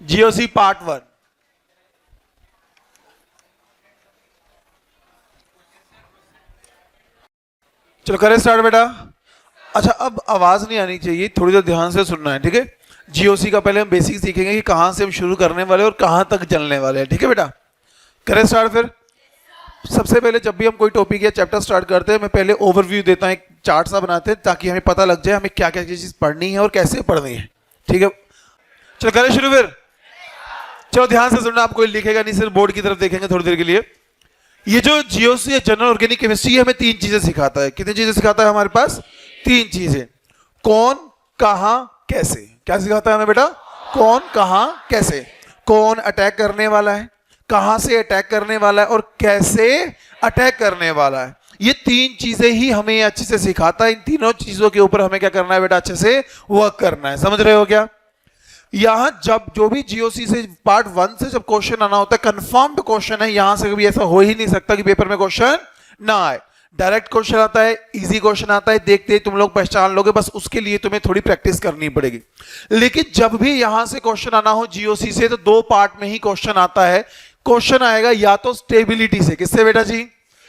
GOC part 1। चलो करें start बेटा। अच्छा अब आवाज नहीं आनी चाहिए, थोड़ी देर ध्यान से सुनना है, ठीक है। जीओसी का पहले हम बेसिक सीखेंगे कि कहां से हम शुरू करने वाले और कहां तक चलने वाले हैं, ठीक है बेटा। करें स्टार्ट फिर। सबसे पहले जब भी हम कोई टॉपिक या चैप्टर स्टार्ट करते हैं मैं पहले ओवरव्यू देता हूं, एक चार्ट सा बनाते हैं ताकि हमें पता लग जाए हमें क्या क्या चीज पढ़नी है और कैसे पढ़नी है, ठीक है। चलो करें शुरू फिर। चलो ध्यान से सुनना, आप कोई लिखेगा नहीं, सिर्फ बोर्ड की तरफ देखेंगे थोड़ी देर के लिए। ये जो जीओसी है जनरल ऑर्गेनिक केमिस्ट्री हमें 3 चीजें सिखाता है। कितनी चीजें सिखाता है हमारे पास? 3 चीजें। कौन, कहां, कैसे। क्या सिखाता है हमें बेटा? कौन, कहां, कैसे। कौन अटैक करने वाला है, कहां से अटैक करने वाला है और कैसे अटैक करने वाला है। ये 3 चीजें ही हमें अच्छे से सिखाता है। इन तीनों चीजों के ऊपर हमें क्या करना है बेटा? अच्छे से वर्क करना है। समझ रहे हो क्या? यहां जब जो भी जीओसी से पार्ट 1 से जब क्वेश्चन आना होता है, कंफर्म्ड क्वेश्चन है, यहां से कभी ऐसा हो ही नहीं सकता कि पेपर में क्वेश्चन ना आए। डायरेक्ट क्वेश्चन आता है, इजी क्वेश्चन आता है, देखते ही तुम लोग पहचान लोगे। बस उसके लिए तुम्हें थोड़ी प्रैक्टिस करनी पड़ेगी। लेकिन जब भी यहां से क्वेश्चन आना हो जीओसी से तो 2 पार्ट में ही क्वेश्चन आता है। क्वेश्चन आएगा या तो स्टेबिलिटी से। किससे बेटा जी?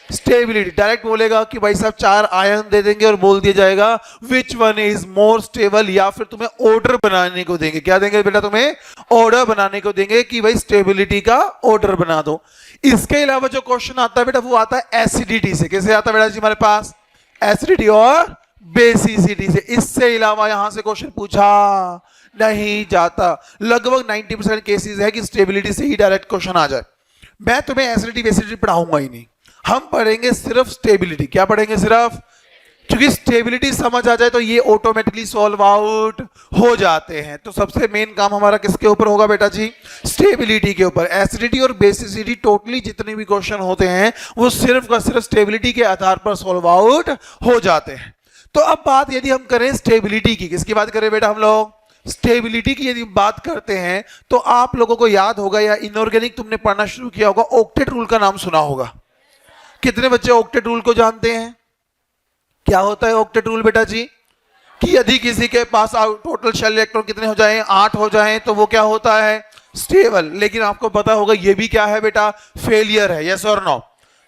स्टेबिलिटी। डायरेक्ट बोलेगा कि भाई साहब 4 आयन दे देंगे और बोल दिया जाएगा which one is more stable, या फिर तुम्हें ऑर्डर बनाने को देंगे। क्या देंगे बेटा? तुम्हें ऑर्डर बनाने को देंगे कि भाई स्टेबिलिटी का ऑर्डर बना दो। इसके अलावा जो क्वेश्चन आता है बेटा वो आता है एसिडिटी से। कैसे आता है बेटा जी हमारे पास? एसिडिटी और बेसिसिटी से। इससे अलावा यहां से क्वेश्चन पूछा नहीं जाता। लगभग 90% केसेस है कि स्टेबिलिटी से ही डायरेक्ट क्वेश्चन आ जाए। मैं तुम्हें एसिडिटी बेसिसिटी पढ़ाऊंगा ही नहीं, हम पढ़ेंगे सिर्फ स्टेबिलिटी। क्या पढ़ेंगे? सिर्फ। क्योंकि स्टेबिलिटी समझ आ जाए तो ये ऑटोमेटिकली सॉल्व आउट हो जाते हैं। तो सबसे मेन काम हमारा किसके ऊपर होगा बेटा जी? स्टेबिलिटी के ऊपर। एसिडिटी और बेसिसिटी टोटली जितने भी क्वेश्चन होते हैं वो सिर्फ का सिर्फ स्टेबिलिटी के आधार पर सॉल्व आउट हो जाते हैं। तो अब बात यदि हम करें स्टेबिलिटी की, किसकी बात करें बेटा हम लोग? स्टेबिलिटी की यदि बात करते हैं तो आप लोगों को याद होगा या इनऑर्गेनिक तुमने पढ़ना शुरू किया होगा, ऑक्टेट रूल का नाम सुना होगा। कितने बच्चे ऑक्टेट रूल को जानते हैं? क्या होता है ऑक्टेट रूल बेटा जी? कि यदि किसी के पास टोटल शेल इलेक्ट्रॉन कितने हो जाएं? 8 हो जाएं तो वो क्या होता है? स्टेबल। लेकिन आपको पता होगा ये भी क्या है बेटा? फेलियर है। यस और नो?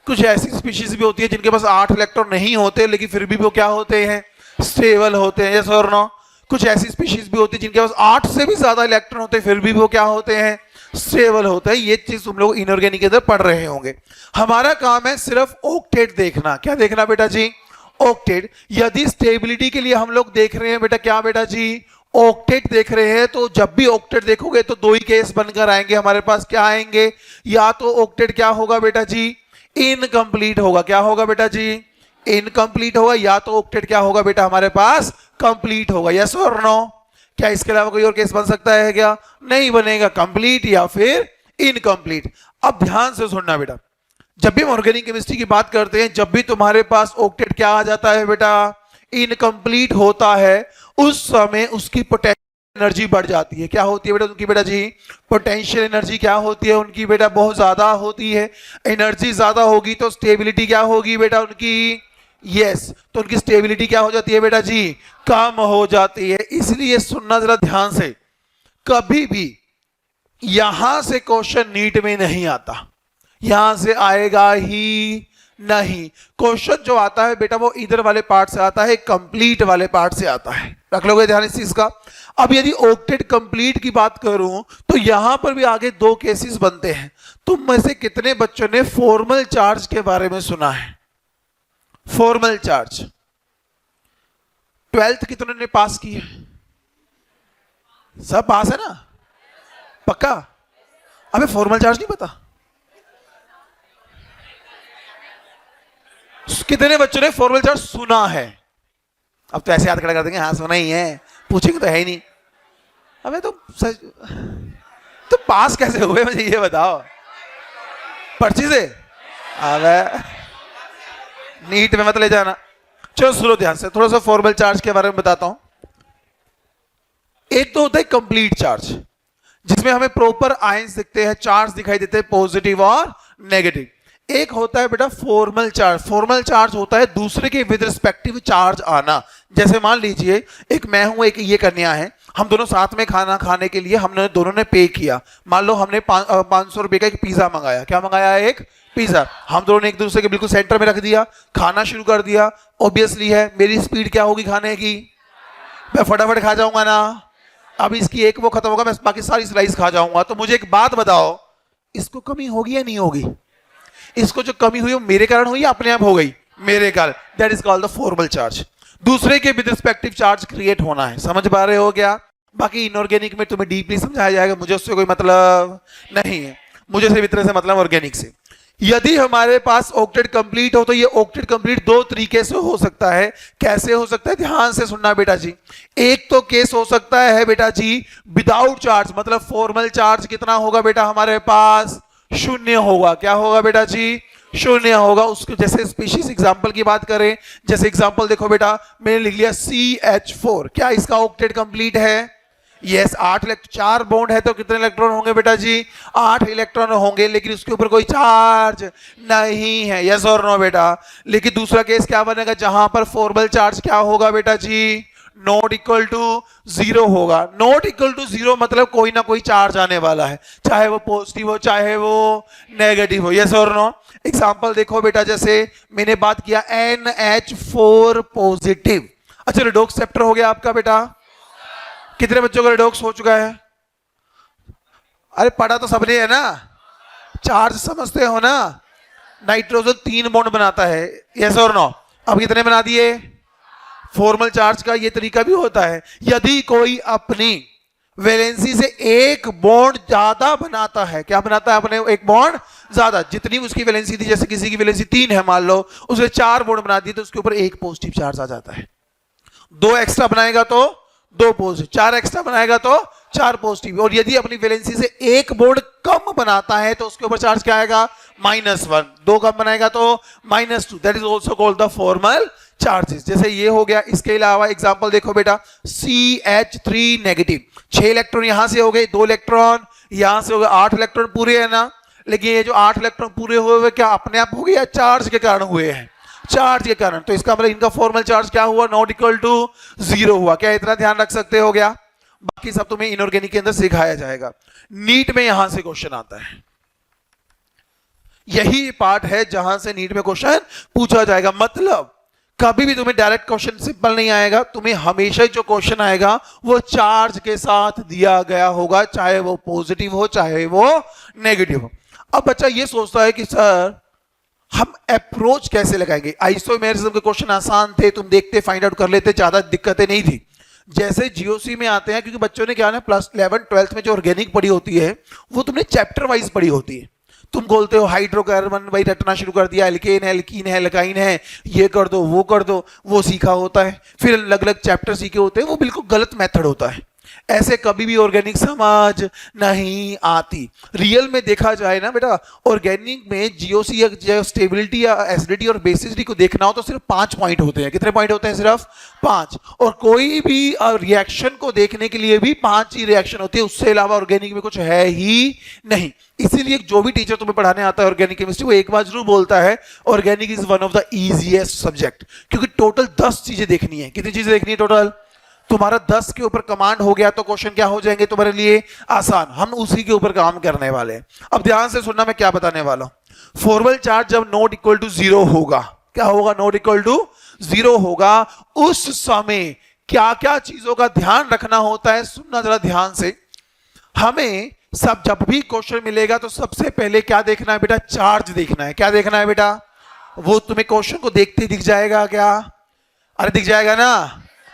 कुछ ऐसी स्पीशीज भी होती है जिनके पास 8 इलेक्ट्रॉन नहीं होते लेकिन फिर भी वो क्या होते हैं? स्टेबल होते हैं। यस और नो? कुछ ऐसी स्पीशीज भी होती है जिनके पास 8 से भी ज्यादा इलेक्ट्रॉन होते हैं फिर भी वो क्या होते हैं? स्टेबल होता है। ये चीज तुम लोग इनऑर्गेनिक के अंदर पढ़ रहे होंगे। हमारा काम है सिर्फ ऑक्टेट देखना। क्या देखना बेटा जी? ऑक्टेट। यदि स्टेबिलिटी के लिए हम लोग देख रहे हैं बेटा, क्या बेटा जी? ऑक्टेट देख रहे हैं। तो जब भी ऑक्टेट देखोगे तो 2 ही केस बनकर आएंगे हमारे पास। क्या आएंगे? या तो ऑक्टेट क्या होगा बेटा जी? इनकम्प्लीट होगा। क्या होगा बेटा जी? इनकम्प्लीट होगा। या तो ऑक्टेट क्या होगा बेटा हमारे पास? कंप्लीट होगा। यस और नो? क्या इसके अलावा कोई और केस बन सकता है क्या? नहीं बनेगा। कंप्लीट या फिर इनकम्प्लीट। अब ध्यान से सुनना बेटा, जब भी हम ऑर्गेनिक केमिस्ट्री की बात करते हैं, जब भी तुम्हारे पास ऑक्टेट क्या आ जाता है बेटा? इनकम्प्लीट होता है, उस समय उसकी पोटेंशियल एनर्जी बढ़ जाती है। क्या होती है बेटा उनकी बेटा जी? पोटेंशियल एनर्जी क्या होती है उनकी बेटा? बहुत ज्यादा होती है। एनर्जी ज्यादा होगी तो स्टेबिलिटी क्या होगी बेटा उनकी? यस। तो उनकी स्टेबिलिटी क्या हो जाती है बेटा जी? कम हो जाती है। इसलिए सुनना जरा ध्यान से, कभी भी यहां से क्वेश्चन नीट में नहीं आता, यहां से आएगा ही नहीं। क्वेश्चन जो आता है बेटा वो इधर वाले पार्ट से आता है, कंप्लीट वाले पार्ट से आता है। रख लोगे ध्यान इस चीज का। अब यदि ऑक्टेट कंप्लीट की बात करूं तो यहां पर भी आगे 2 केसेस बनते हैं। तुम में से कितने बच्चों ने फॉर्मल चार्ज के बारे में सुना है? फॉर्मल चार्ज 12th कितने ने पास की है? सब पास है ना? पक्का? अबे फॉर्मल चार्ज नहीं पता? कितने बच्चों ने फॉर्मल चार्ज सुना है? अब तो ऐसे याद खड़ा कर देंगे, हाँ सुना ही है, पूछेंगे तो है ही नहीं। अबे तो सच तो पास कैसे हुए मुझे ये बताओ। पर्ची से? अबे नीट में मत ले जाना। चलो सुनो ध्यान से, थोड़ा सा फॉर्मल चार्ज के बारे में बताता हूं। एक तो होता है कंप्लीट चार्ज, जिसमें हमें प्रॉपर आयंस दिखते हैं, चार्ज दिखाई देते हैं पॉजिटिव और नेगेटिव। एक होता है बेटा फॉर्मल चार्ज। फॉर्मल चार्ज होता है दूसरे के विद रिस्पेक्टिव चार्ज आना। जैसे मान लीजिए एक मैं हूं, एक ये कन्या है, हम दोनों साथ में खाना खाने के लिए हमने दोनों ने पे किया। मान लो हमने 500 रुपए का एक पिज्जा मंगाया। क्या मंगाया? एक पिज्जा। हम दोनों ने एक दूसरे के बिल्कुल सेंटर में रख दिया, खाना शुरू कर दिया। ऑब्वियसली है मेरी स्पीड क्या होगी खाने की, मैं फटाफट खा जाऊंगा ना। अब इसकी एक वो खत्म होगा, मैं बाकी सारी स्लाइस खा जाऊंगा। तो मुझे एक बात बताओ, इसको कमी होगी या नहीं होगी? इसको जो कमी हुई वो मेरे कारण हुई या अपने आप हो गई? मेरे कारण। That is called the formal charge. दूसरे के विद रिस्पेक्टिव चार्ज क्रिएट होना है। समझ पा रहे हो क्या? बाकी इनऑर्गेनिक में तुम्हें डीपली समझाया जाएगा, मुझे उससे कोई मतलब नहीं है। मुझे सिर्फ इतने से मतलब ऑर्गेनिक से। यदि हमारे पास ऑक्टेट कंप्लीट हो तो ये ऑक्टेट कंप्लीट दो तरीके से हो सकता है। कैसे हो सकता है? ध्यान से सुनना बेटा जी। एक तो केस हो सकता है बेटा जी विदाउट चार्ज, मतलब फॉर्मल चार्ज कितना होगा बेटा हमारे पास? शून्य होगा। क्या होगा बेटा जी? शून्य होगा। उसको जैसे स्पीशीज एग्जांपल की बात करें, जैसे एग्जांपल देखो बेटा, मैंने लिख लिया CH4। क्या इसका ऑक्टेट कंप्लीट है? यस। 4 बॉन्ड है तो कितने इलेक्ट्रॉन होंगे बेटा जी? 8 इलेक्ट्रॉन होंगे, लेकिन उसके ऊपर कोई चार्ज नहीं है। यस और नो बेटा? लेकिन दूसरा केस क्या बनेगा जहां पर फॉर्मल चार्ज क्या होगा बेटा जी? नॉट इक्वल टू 0 होगा। नॉट इक्वल टू 0 मतलब कोई ना कोई चार्ज आने वाला है, चाहे वो पॉजिटिव हो चाहे वो नेगेटिव हो। यस और नो? एग्जांपल देखो बेटा, जैसे मैंने बात किया NH4 पॉजिटिव। अच्छा, रिडॉक्स चैप्टर हो गया आपका बेटा। कितने बच्चों का रिडॉक्स हो चुका है? अरे पढ़ा तो सबने है ना? चार्ज समझते हो ना? नाइट्रोजन 3 बॉन्ड बनाता है। यस और नो? अब कितने बना दिए? फॉर्मल चार्ज का ये तरीका भी होता है, यदि कोई अपनी वैलेंसी से एक बॉन्ड ज्यादा बनाता है। क्या बनाता है? अपने एक बॉन्ड ज्यादा। जितनी उसकी वैलेंसी थी, जैसे किसी की वैलेंसी 3 है मान लो, उसने 4 बॉन्ड बना दिए तो उसके ऊपर एक पॉजिटिव चार्ज आ जाता है। 2 एक्स्ट्रा बनाएगा तो 2 पॉजिटिव, 4 एक्स्ट्रा बनाएगा तो 4 पॉजिटिव। और यदि अपनी वैलेंसी से एक बॉन्ड कम बनाता है तो उसके ऊपर चार्ज क्या आएगा? -1। 2 कम बनाएगा तो -2। That is also called the formal charges. जैसे ये हो गया। इसके अलावा एग्जांपल देखो बेटा, CH3 नेगेटिव। 6 इलेक्ट्रॉन यहां से हो गए, 2 इलेक्ट्रॉन यहां से हो गए, 8 इलेक्ट्रॉन पूरे है ना। लेकिन ये जो 8 इलेक्ट्रॉन पूरे हुए क्या अपने आप हो गए या चार्ज के कारण हुए हैं? चार्ज के कारण। तो इसका मतलब इनका फॉर्मल चार्ज क्या हुआ? नॉट इक्वल टू 0 हुआ। क्या इतना ध्यान रख सकते हो? गया। बाकी सब तुम्हें इनऑर्गेनिक के अंदर सिखाया जाएगा। नीट में यहां से क्वेश्चन आता है। यही पार्ट है जहां से नीट में क्वेश्चन पूछा जाएगा। मतलब कभी भी तुम्हें डायरेक्ट क्वेश्चन सिंपल नहीं आएगा, तुम्हें हमेशा जो क्वेश्चन आएगा वो चार्ज के साथ दिया गया होगा, चाहे वो पॉजिटिव हो चाहे वो नेगेटिव हो। अब बच्चा ये सोचता है कि सर हम अप्रोच कैसे लगाएंगे? आइसोमेरिज्म के क्वेश्चन आसान थे, तुम देखते फाइंड आउट कर लेते, ज्यादा दिक्कतें नहीं थी। जैसे जीओसी में आते हैं, क्योंकि बच्चों ने क्या ना प्लस 11 12th में जो ऑर्गेनिक पढ़ी होती है वो तुमने चैप्टर वाइज पढ़ी होती है। तुम बोलते हो हाइड्रोकार्बन भाई रटना शुरू कर दिया, एल्केन है, एल्कीन है, एल्काइन है, ये कर दो वो कर दो, वो सीखा होता है। फिर अलग अलग चैप्टर सीखे होते हैं, वो बिल्कुल गलत मेथड होता है। ऐसे कभी भी ऑर्गेनिक समझ नहीं आती। रियल में देखा जाए ना बेटा, ऑर्गेनिक में जीओसी या स्टेबिलिटी या एसिडिटी और बेसिसिटी को देखना हो तो सिर्फ 5 पॉइंट होते हैं। कितने पॉइंट होते हैं? सिर्फ 5। और कोई भी रिएक्शन को देखने के लिए भी 5 ही रिएक्शन होती है, उससे अलावा ऑर्गेनिक में कुछ है ही नहीं। इसीलिए जो भी टीचर तुम्हें पढ़ाने आता है ऑर्गेनिक केमिस्ट्री, वो एक बार जरूर बोलता है organic is one of the easiest subject, क्योंकि टोटल 10 चीजें देखनी है। कितनी चीजें देखनी है टोटल? तुम्हारा 10 के ऊपर कमांड हो गया तो क्वेश्चन क्या हो जाएंगे तुम्हारे लिए? आसान। हम उसी के ऊपर काम करने वाले हैं। अब ध्यान से सुनना मैं क्या बताने वाला हूं। फॉर्मल चार्ज जब नॉट इक्वल टू 0 होगा, क्या होगा? नॉट इक्वल टू 0 होगा। उस समय क्या क्या चीजों का ध्यान रखना होता है, सुनना जरा ध्यान से। हमें सब जब भी क्वेश्चन मिलेगा तो सबसे पहले क्या देखना है बेटा? चार्ज देखना है। क्या देखना है बेटा? वो तुम्हें क्वेश्चन को देखते दिख जाएगा क्या? अरे दिख जाएगा ना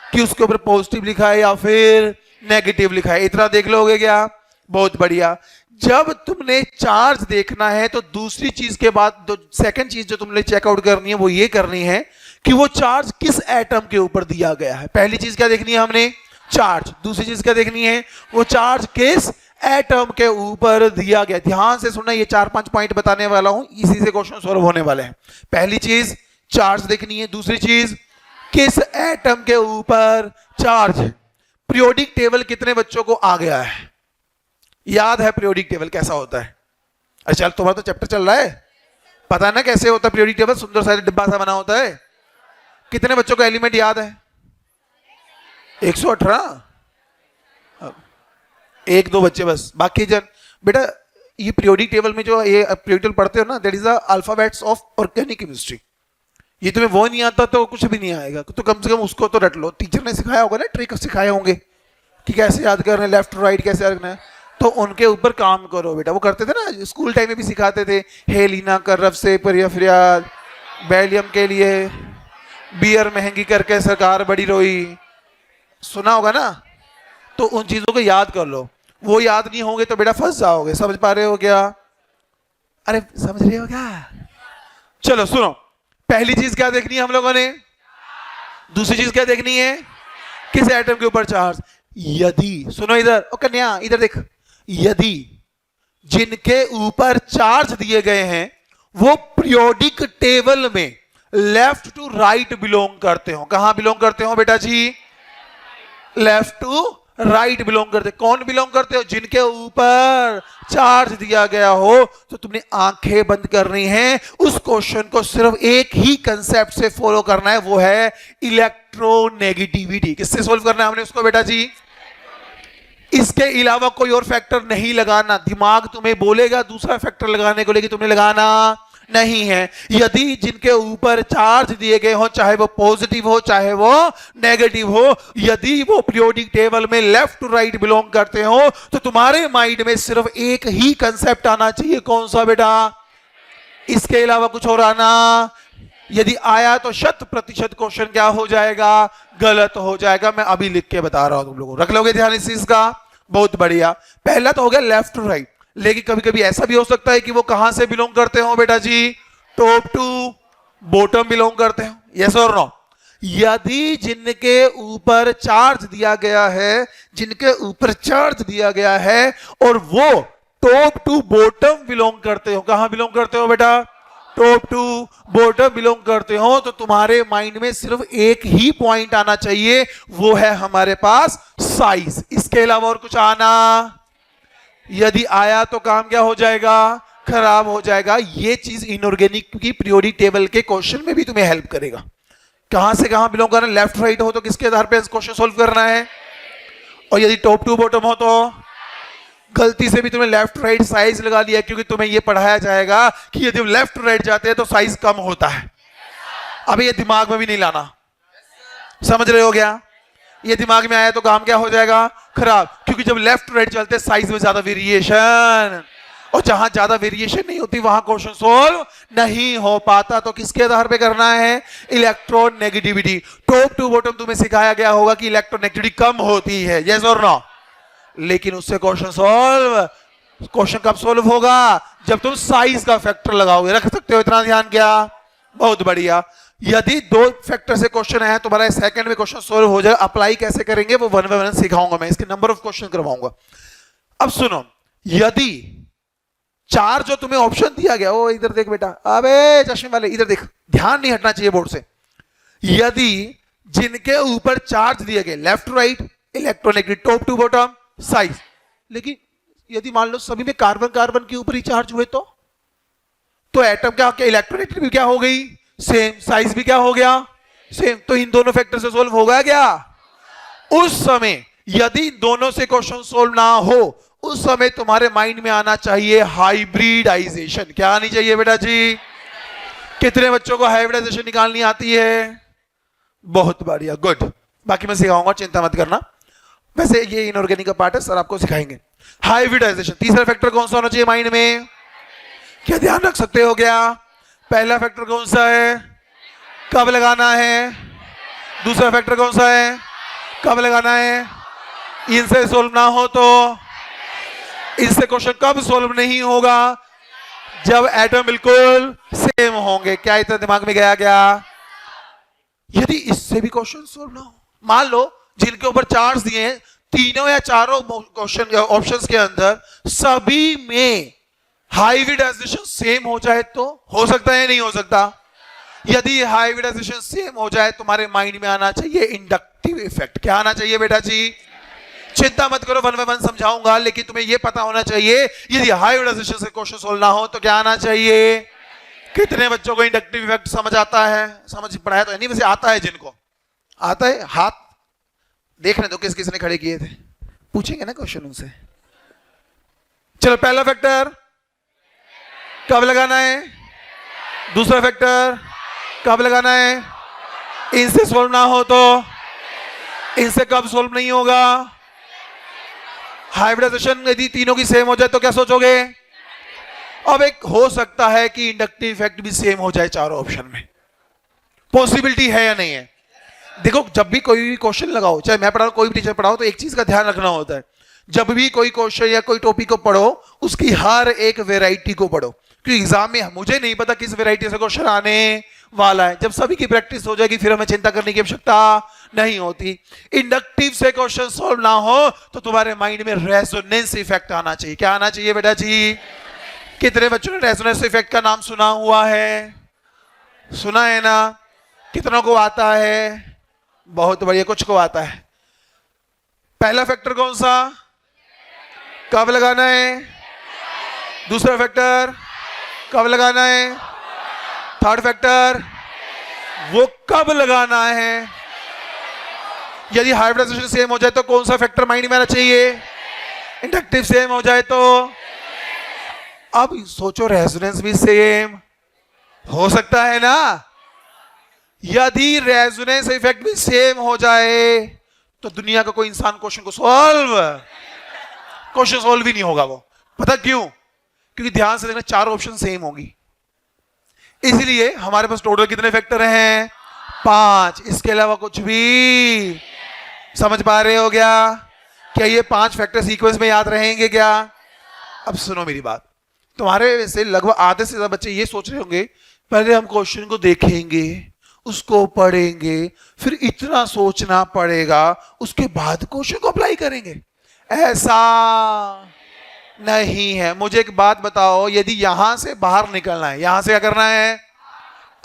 कि उसके ऊपर पॉजिटिव लिखा है या फिर नेगेटिव लिखा है। इतना देख लोगे क्या? बहुत बढ़िया। जब तुमने चार्ज देखना है तो दूसरी चीज के बाद सेकंड चीज जो तुमने चेकआउट करनी है वो ये करनी है कि वो चार्ज किस एटम के ऊपर दिया गया है। पहली चीज क्या देखनी है हमने? चार्ज। दूसरी चीज क्या देखनी है? वो चार्ज किस एटम के ऊपर दिया गया। ध्यान से सुनना, ये 4-5 पॉइंट बताने वाला हूं, इसी से क्वेश्चन सॉल्व होने वाले हैं। पहली चीज चार्ज देखनी है, दूसरी चीज किस एटम के ऊपर चार्ज है। पीरियोडिक टेबल कितने बच्चों को आ गया है? याद है पीरियोडिक टेबल कैसा होता है? अरे चल, तुम्हारा तो चैप्टर चल रहा है, पता है ना कैसे होता है पीरियोडिक टेबल? सुंदर सा डिब्बा सा बना होता है। कितने बच्चों को एलिमेंट याद है? 118। एक दो बच्चे बस, बाकी जन बेटा ये पीरियोडिक टेबल में जो ये पीरियोडिक टेबल पढ़ते हो ना, that is the alphabets of organic chemistry. ये तुम्हें वो नहीं आता तो कुछ भी नहीं आएगा, तो कम से कम उसको तो रट लो। टीचर ने सिखाया होगा ना, ट्रिक सिखाए होंगे कि कैसे याद करना है, लेफ्ट राइट कैसे याद करना है, तो उनके ऊपर काम करो बेटा। वो करते थे ना स्कूल टाइम में भी, सिखाते थे हेलिना कर्रफ से परियफ्रियाद, बेलियम के लिए बियर महंगी करके सरकार बड़ी रोई, सुना होगा ना। तो उन चीजों को याद कर लो, वो याद नहीं होंगे तो बेटा फंस जाओगे। समझ पा रहे हो क्या? अरे समझ रहे हो क्या? चलो सुनो, पहली चीज क्या देखनी है हम लोगों ने, दूसरी चीज क्या देखनी है, किस एटम के ऊपर चार्ज। यदि, सुनो इधर, ओ कन्या इधर देख, यदि जिनके ऊपर चार्ज दिए गए हैं वो पीरियोडिक टेबल में लेफ्ट टू राइट बिलोंग करते हो। कहां बिलोंग करते हो बेटा जी? लेफ्ट टू राइट बिलोंग करते। कौन बिलोंग करते हो? जिनके ऊपर चार्ज दिया गया हो। तो तुमने आंखें बंद करनी है, उस क्वेश्चन को सिर्फ एक ही कंसेप्ट से फॉलो करना है, वो है इलेक्ट्रोनेगेटिविटी। किससे सोल्व करना है हमने उसको बेटा जी? इसके अलावा कोई और फैक्टर नहीं लगाना। दिमाग तुम्हें बोलेगा दूसरा फैक्टर लगाने को, लेकिन तुमने लगाना नहीं है। यदि जिनके ऊपर चार्ज दिए गए हो, चाहे वो पॉजिटिव हो चाहे वो नेगेटिव हो, यदि वो पीरियोडिक टेबल में लेफ्ट टू राइट बिलोंग करते हो, तो तुम्हारे माइंड में सिर्फ एक ही कंसेप्ट आना चाहिए। कौन सा बेटा? इसके अलावा कुछ और आना यदि आया तो 100% क्वेश्चन क्या हो जाएगा? गलत हो जाएगा। मैं अभी लिख के बता रहा हूं, तुम लोगों रख लोगे ध्यान इस चीज का? बहुत बढ़िया। पहला तो हो गया लेफ्ट टू राइट, लेकिन कभी कभी ऐसा भी हो सकता है कि वो कहां से बिलोंग करते हो बेटा जी? टॉप टू बॉटम बिलोंग करते हो। यस और नो? यदि जिनके ऊपर चार्ज दिया गया है, जिनके ऊपर चार्ज दिया गया है और वो टॉप टू बॉटम बिलोंग करते हो, कहां बिलोंग करते हो बेटा? टॉप टू बॉटम बिलोंग करते हो, तो तुम्हारे माइंड में सिर्फ एक ही पॉइंट आना चाहिए, वो है हमारे पास साइज। इसके अलावा और कुछ आना यदि आया तो काम क्या हो जाएगा? खराब हो जाएगा। ये चीज इनऑर्गेनिक की पीरियोडिक टेबल के क्वेश्चन में भी तुम्हें हेल्प करेगा। कहां से कहां बिलोंग करना, लेफ्ट राइट हो तो किसके आधार पे क्वेश्चन सोल्व करना है, और यदि टॉप टू बॉटम हो तो गलती से भी तुमने लेफ्ट राइट साइज लगा लिया, क्योंकि तुम्हें यह पढ़ाया जाएगा कि यदि लेफ्ट राइट जाते हैं तो साइज कम होता है। अभी ये दिमाग में भी नहीं लाना, समझ रहे हो क्या? ये दिमाग में आया तो काम क्या हो जाएगा? खराब। क्योंकि जब लेफ्ट राइट चलते साइज में ज्यादा वेरिएशन, और जहां ज्यादा वेरिएशन नहीं होती वहां क्वेश्चन सोल्व नहीं हो पाता। तो किसके आधार पे करना है? इलेक्ट्रोनेगेटिविटी। टॉप टू बॉटम तुम्हें सिखाया गया होगा कि इलेक्ट्रोनेगेटिविटी कम होती है, यस और नो? लेकिन उससे क्वेश्चन कब सोल्व होगा? जब तुम साइज का फैक्टर लगाओगे। रख सकते हो इतना ध्यान क्या? बहुत बढ़िया। यदि दो फैक्टर से क्वेश्चन है, तुम्हारा सेकंड में क्वेश्चन सोल्व हो जाएगा। अप्लाई कैसे करेंगे वो वन बाय वन सिखाऊंगा मैं, इसके नंबर ऑफ क्वेश्चन करवाऊंगा। अब सुनो, यदि चार जो तुम्हें ऑप्शन दिया गया, वो इधर देख बेटा, अबे चश्मे वाले इधर देख, ध्यान नहीं हटना चाहिए बोर्ड से। यदि जिनके ऊपर चार्ज दिए गए left right, electronegative, top to bottom, size, लेकिन यदि मान लो सभी में कार्बन कार्बन के ऊपर ही चार्ज हुए तो एटम क्या इलेक्ट्रोनेगेटिव क्या हो गई? सेम। साइज भी क्या हो गया? सेम। तो इन दोनों फैक्टर से सोल्व होगा क्या? उस समय यदि दोनों से क्वेश्चन सोल्व ना हो, उस समय तुम्हारे माइंड में आना चाहिए हाइब्रिडाइजेशन। क्या आनी चाहिए बेटा जी? कितने बच्चों को हाइब्रिडाइजेशन निकालनी आती है? बहुत बढ़िया, गुड। बाकी मैं सिखाऊंगा, चिंता मत करना। वैसे ये इनऑर्गेनिक का पार्ट है, सर आपको सिखाएंगे हाइब्रिडाइजेशन। तीसरा फैक्टर कौन सा होना चाहिए माइंड में? क्या ध्यान रख सकते हो क्या? पहला फैक्टर कौन सा है? कब लगाना है? दूसरा फैक्टर कौन सा है? कब लगाना है? इनसे सोल्व ना हो तो? इससे क्वेश्चन कब सोल्व नहीं होगा? जब एटम बिल्कुल सेम होंगे। क्या इतना दिमाग में गया? यदि इससे भी क्वेश्चन सोल्व ना हो, मान लो जिनके ऊपर चार्ज दिए हैं, तीनों या चारों क्वेश्चन ऑप्शंस के अंदर सभी में हाइब्रिडाइजेशन सेम हो जाए, तो हो सकता है नहीं हो सकता? यदि हाइब्रिडाइजेशन सेम हो जाए, तुम्हारे माइंड में आना चाहिए इंडक्टिव इफेक्ट। क्या आना चाहिए बेटा जी? चिंता मत करो, वन बाय वन समझाऊंगा, लेकिन तुम्हें यह पता होना चाहिए यदि हाइब्रिडाइजेशन से क्वेश्चन सोल्व ना हो तो क्या आना चाहिए? कितने बच्चों को इंडक्टिव इफेक्ट समझ आता है? समझ पढ़ाया तो नहीं, वैसे आता है। जिनको आता है हाथ देखने दो, किस किसने खड़े किए थे। पूछेंगे ना क्वेश्चन उनसे। चलो पहला फैक्टर कब लगाना है, दूसरा फैक्टर कब लगाना है, इनसे सोल्व ना हो तो इनसे कब सोल्व नहीं होगा। हाइब्रिडाइजेशन यदि तीनों की सेम हो जाए तो क्या सोचोगे। अब एक हो सकता है कि इंडक्टिव इफेक्ट भी सेम हो जाए चारों ऑप्शन में, पॉसिबिलिटी है या नहीं है। देखो जब भी कोई भी क्वेश्चन लगाओ, चाहे मैं पढ़ाऊं कोई भी टीचर पढ़ाओ, तो एक चीज का ध्यान रखना होता है, जब भी कोई क्वेश्चन या कोई टॉपिक को पढ़ो उसकी हर एक वेराइटी को पढ़ो, क्योंकि एग्जाम में मुझे नहीं पता किस वेराइटी से क्वेश्चन आने वाला है। जब सभी की प्रैक्टिस हो जाएगी फिर हमें चिंता करने की आवश्यकता नहीं होती। इंडक्टिव से क्वेश्चन सॉल्व ना हो तो तुम्हारे माइंड में रेजोनेंस इफेक्ट आना चाहिए। क्या आना चाहिए बेटा जी। कितने बच्चों ने रेजोनेंस इफेक्ट का नाम सुना हुआ है, सुना है ना। कितनों को आता है, बहुत बढ़िया, कुछ को आता है। पहला फैक्टर कौन सा, कब लगाना है, दूसरा फैक्टर कब लगाना है, थर्ड फैक्टर वो कब लगाना है। यदि हाइब्रिडाइजेशन सेम हो जाए तो कौन सा फैक्टर माइंड में आना चाहिए, इंडक्टिव सेम हो जाए तो। अब सोचो रेजोनेंस भी सेम हो सकता है ना। यदि रेजोनेंस इफेक्ट भी सेम हो जाए तो दुनिया का कोई इंसान क्वेश्चन सॉल्व ही नहीं होगा वो। पता क्यों, क्योंकि ध्यान से देखना चार ऑप्शन सेम होंगी, इसलिए हमारे पास टोटल कितने फैक्टर हैं, 5। इसके अलावा कुछ भी। समझ पा रहे हो क्या, क्या ये 5 फैक्टर सीक्वेंस में याद रहेंगे क्या। अब सुनो मेरी बात, तुम्हारे से लगभग आधे से ज्यादा बच्चे ये सोच रहे होंगे पहले हम क्वेश्चन को देखेंगे, उसको पढ़ेंगे, फिर इतना सोचना पड़ेगा, उसके बाद क्वेश्चन को अप्लाई करेंगे। ऐसा नहीं है। मुझे एक बात बताओ, यदि यहां से बाहर निकलना है, यहां से क्या करना है,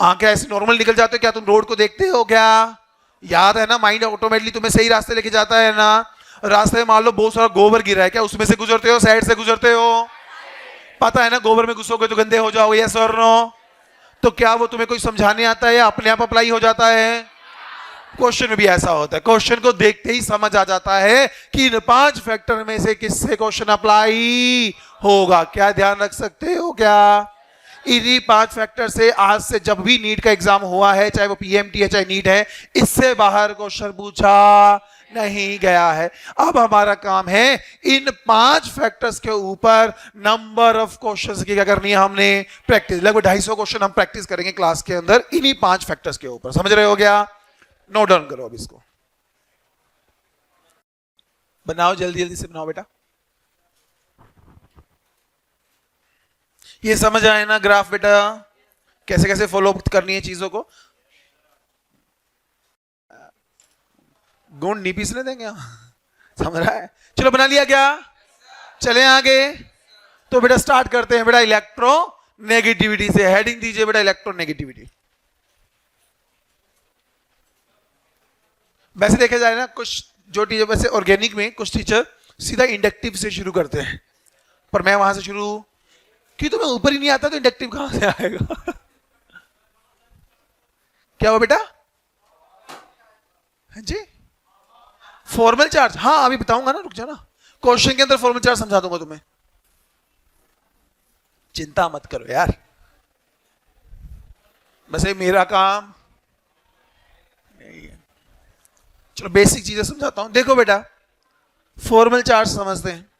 आंखें ऐसे नॉर्मल निकल जाते हो क्या, तुम रोड को देखते हो क्या, याद है ना, माइंड ऑटोमेटिकली तुम्हें सही रास्ते लेके जाता है ना। रास्ते में मान लो बहुत सारा गोबर गिरा है, क्या उसमें से गुजरते हो, साइड से गुजरते हो, पता है ना गोबर में घुसोगे तो गंदे हो जाओगे, यस और नो। तो क्या वो तुम्हें कोई समझाने आता है या अपने आप अप्लाई हो जाता है। क्वेश्चन में भी ऐसा होता है, क्वेश्चन को देखते ही समझ आ जाता है कि इन 5 फैक्टर में से किससे क्वेश्चन अप्लाई होगा। क्या ध्यान रख सकते हो क्या, इन्हीं 5 फैक्टर से आज से जब भी नीट का एग्जाम हुआ है, चाहे वो पीएमटी है चाहे नीट है, इससे बाहर क्वेश्चन पूछा नहीं गया है। अब हमारा काम है इन 5 फैक्टर्स के ऊपर नंबर ऑफ क्वेश्चंस की क्या करनी है, हमने प्रैक्टिस। लगभग 250 क्वेश्चन हम प्रैक्टिस करेंगे क्लास के अंदर इन्हीं 5 फैक्टर्स के ऊपर। समझ रहे हो क्या, नोट डाउन करो अब इसको, बनाओ जल्दी जल्दी से बनाओ बेटा। ये समझ आए ना ग्राफ बेटा, कैसे कैसे फॉलो करनी है चीजों को। गुण नहीं पीसने देंगे हम, समझ रहा है। चलो बना लिया क्या, चले आगे। तो बेटा स्टार्ट करते हैं बेटा इलेक्ट्रो नेगेटिविटी से। हेडिंग दीजिए बेटा इलेक्ट्रो नेगेटिविटी। वैसे देखा जाए ना, कुछ जो टीचर, वैसे ऑर्गेनिक में कुछ टीचर सीधा इंडक्टिव से शुरू करते हैं, पर मैं वहां से शुरू, कि तुम्हें ऊपर ही नहीं आता तो इंडक्टिव कहां से आएगा। क्या हुआ बेटा, हाँ जी, फॉर्मल चार्ज, हाँ अभी बताऊंगा ना, रुक जाना, क्वेश्चन के अंदर फॉर्मल चार्ज समझा दूंगा तुम्हें, चिंता मत करो यार। वैसे मेरा काम नहीं है, चलो बेसिक चीजें समझाता हूं। देखो बेटा, फॉर्मल चार्ज समझते हैं।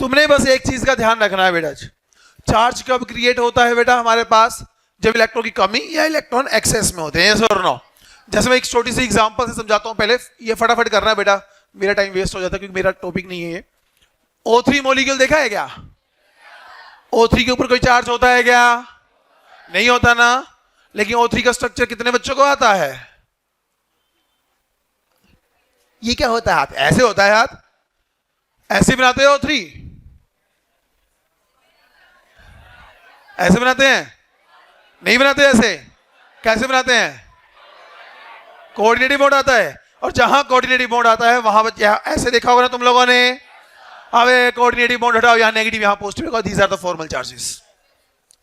तुमने बस एक चीज का ध्यान रखना है बेटा, चार्ज कब क्रिएट होता है बेटा हमारे पास, जब इलेक्ट्रॉन की कमी या इलेक्ट्रॉन एक्सेस में होते हैं, यस और नो। जैसे मैं एक छोटी सी एग्जांपल से समझाता हूं, पहले ये फटाफट करना है बेटा, मेरा टाइम वेस्ट हो जाता है क्योंकि मेरा टॉपिक नहीं है ये। O3 मॉलिक्यूल देखा है क्या, O3 के ऊपर कोई चार्ज होता है क्या, नहीं होता ना। लेकिन O3 का स्ट्रक्चर कितने बच्चों को आता है, ये क्या होता है, हाथ ऐसे होता है, हाथ ऐसे बनाते हैं O3, ऐसे बनाते हैं, नहीं बनाते ऐसे, कैसे बनाते हैं, कोऑर्डिनेटिव मोड आता है, और जहां कोऑर्डिनेटिव मोड आता है वहां ऐसे देखा होगा ना तुम लोगों ने। अबे कोऑर्डिनेटिव मोड हटाओ, यहां नेगेटिव यहां positive, these are the formal charges.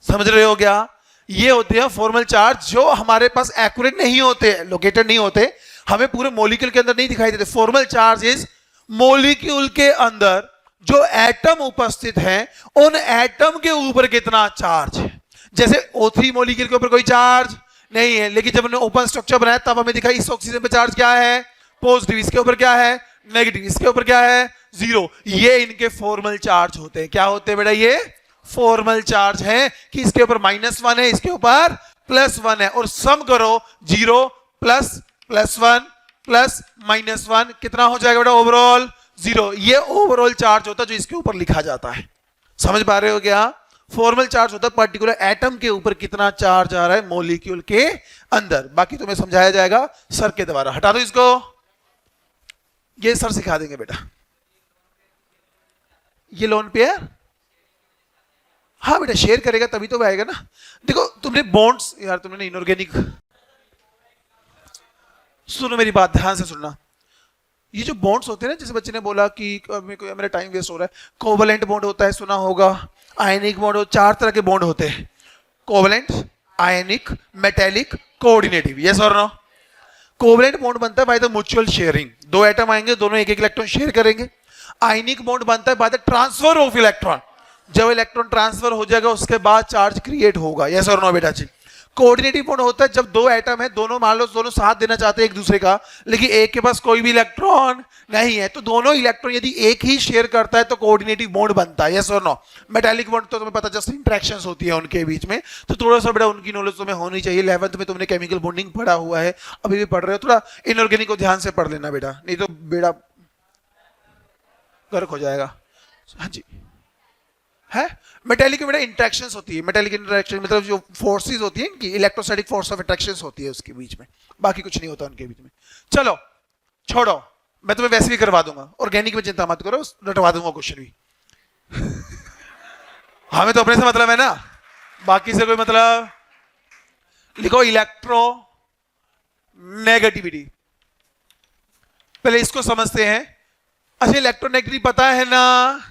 समझ रहे हो क्या, ये होते हैं फॉर्मल चार्ज, जो हमारे पास एक्यूरेट नहीं होते, लोकेटेड नहीं होते, हमें पूरे मॉलिक्यूल के अंदर नहीं दिखाई देते। फॉर्मल चार्ज इज मॉलिक्यूल के अंदर जो एटम उपस्थित हैं उन एटम के ऊपर कितना चार्ज है। जैसे O3 मॉलिक्यूल के ऊपर कोई चार्ज नहीं है, लेकिन जब हमने ओपन स्ट्रक्चर बनाया तब हमें दिखा इस ऑक्सीजन पे चार्ज क्या है, पॉजिटिव, इसके ऊपर क्या है, नेगेटिव, इसके ऊपर क्या है, जीरो। ये इनके फॉर्मल चार्ज होते हैं। क्या होते हैं बेटा, ये फॉर्मल चार्ज है कि इसके ऊपर -1 है, इसके ऊपर +1 है, और सम करो 0 प्लस +1 प्लस -1 कितना हो जाएगा बेटा, ओवरऑल 0। ये ओवरऑल चार्ज होता है जो इसके ऊपर लिखा जाता है। समझ पा रहे हो क्या? फॉर्मल चार्ज होता है पर्टिकुलर एटम के ऊपर कितना चार्ज आ रहा है मॉलिक्यूल के अंदर। बाकी तुम्हें समझाया जाएगा सर के द्वारा। हटा दो इसको, ये सर सिखा देंगे बेटा। ये लोन पेयर, हाँ बेटा शेयर करेगा तभी तो आएगा ना। देखो तुमने बॉन्ड्स, यार तुमने इनऑर्गेनिक, सुनो मेरी बात ध्यान से सुनना। ये जो बॉन्ड्स होते हैं ना, जैसे बच्चे ने बोला कि मेरा टाइम वेस्ट हो रहा है, कोवलेंट बॉन्ड होता है, सुना होगा, आयनिक बॉन्ड, 4 तरह के बॉन्ड होते हैं, कोवलेंट, आयनिक, मेटेलिक, कोऑर्डिनेटिव। यस और नो? कोवलेंट बॉन्ड बनता है by the mutual sharing, 2 atom आएंगे, दोनों एक इलेक्ट्रॉन शेयर करेंगे। आयनिक बॉन्ड बनता है by the transfer of electron, जब इलेक्ट्रॉन ट्रांसफर हो जाएगा उसके बाद चार्ज क्रिएट होगा। यस और नो बेटा जी? कोऑर्डिनेटिव बॉन्ड होता है जब 2 एटम है, दोनों मान लो दोनों साथ देना चाहते हैं एक दूसरे का, लेकिन एक के पास कोई भी इलेक्ट्रॉन नहीं है, तो दोनों इलेक्ट्रॉन यदि एक ही शेयर करता है तो कोऑर्डिनेटिव बॉन्ड बनता है। यस और नो? मेटालिक बॉन्ड तो तुम्हें पता, जस्ट इंटरेक्शंस होती है उनके बीच में, तो थोड़ा सा बेटा उनकी नॉलेज तुम्हें होनी चाहिए। 11th में तुमने केमिकल बॉन्डिंग पढ़ा हुआ है, अभी भी पढ़ रहे हो, थोड़ा इनऑर्गेनिक को ध्यान से पढ़ लेना बेटा, नहीं तो बेड़ा गर्क हो जाएगा। हाँ जी, है मेटेलिक में इंटरेक्शंस होती है, मेटेलिक इंटरेक्शन मतलब जो फोर्सेस होती है इनकी, इलेक्ट्रोस्टैटिक फोर्स ऑफ अट्रैक्शंस होती है उसके बीच में, बाकी कुछ नहीं होता उनके बीच में। चलो छोड़ो, मैं तुम्हें वैसे भी करवा दूंगा, ऑर्गेनिक में चिंता मत करो, रटवा दूंगा क्वेश्चन भी। हमें तो अपने से मतलब है ना, बाकी से कोई मतलब। लिखो इलेक्ट्रो नेगेटिविटी, पहले इसको समझते हैं। अच्छा इलेक्ट्रोनेगेटिविटी पता है ना,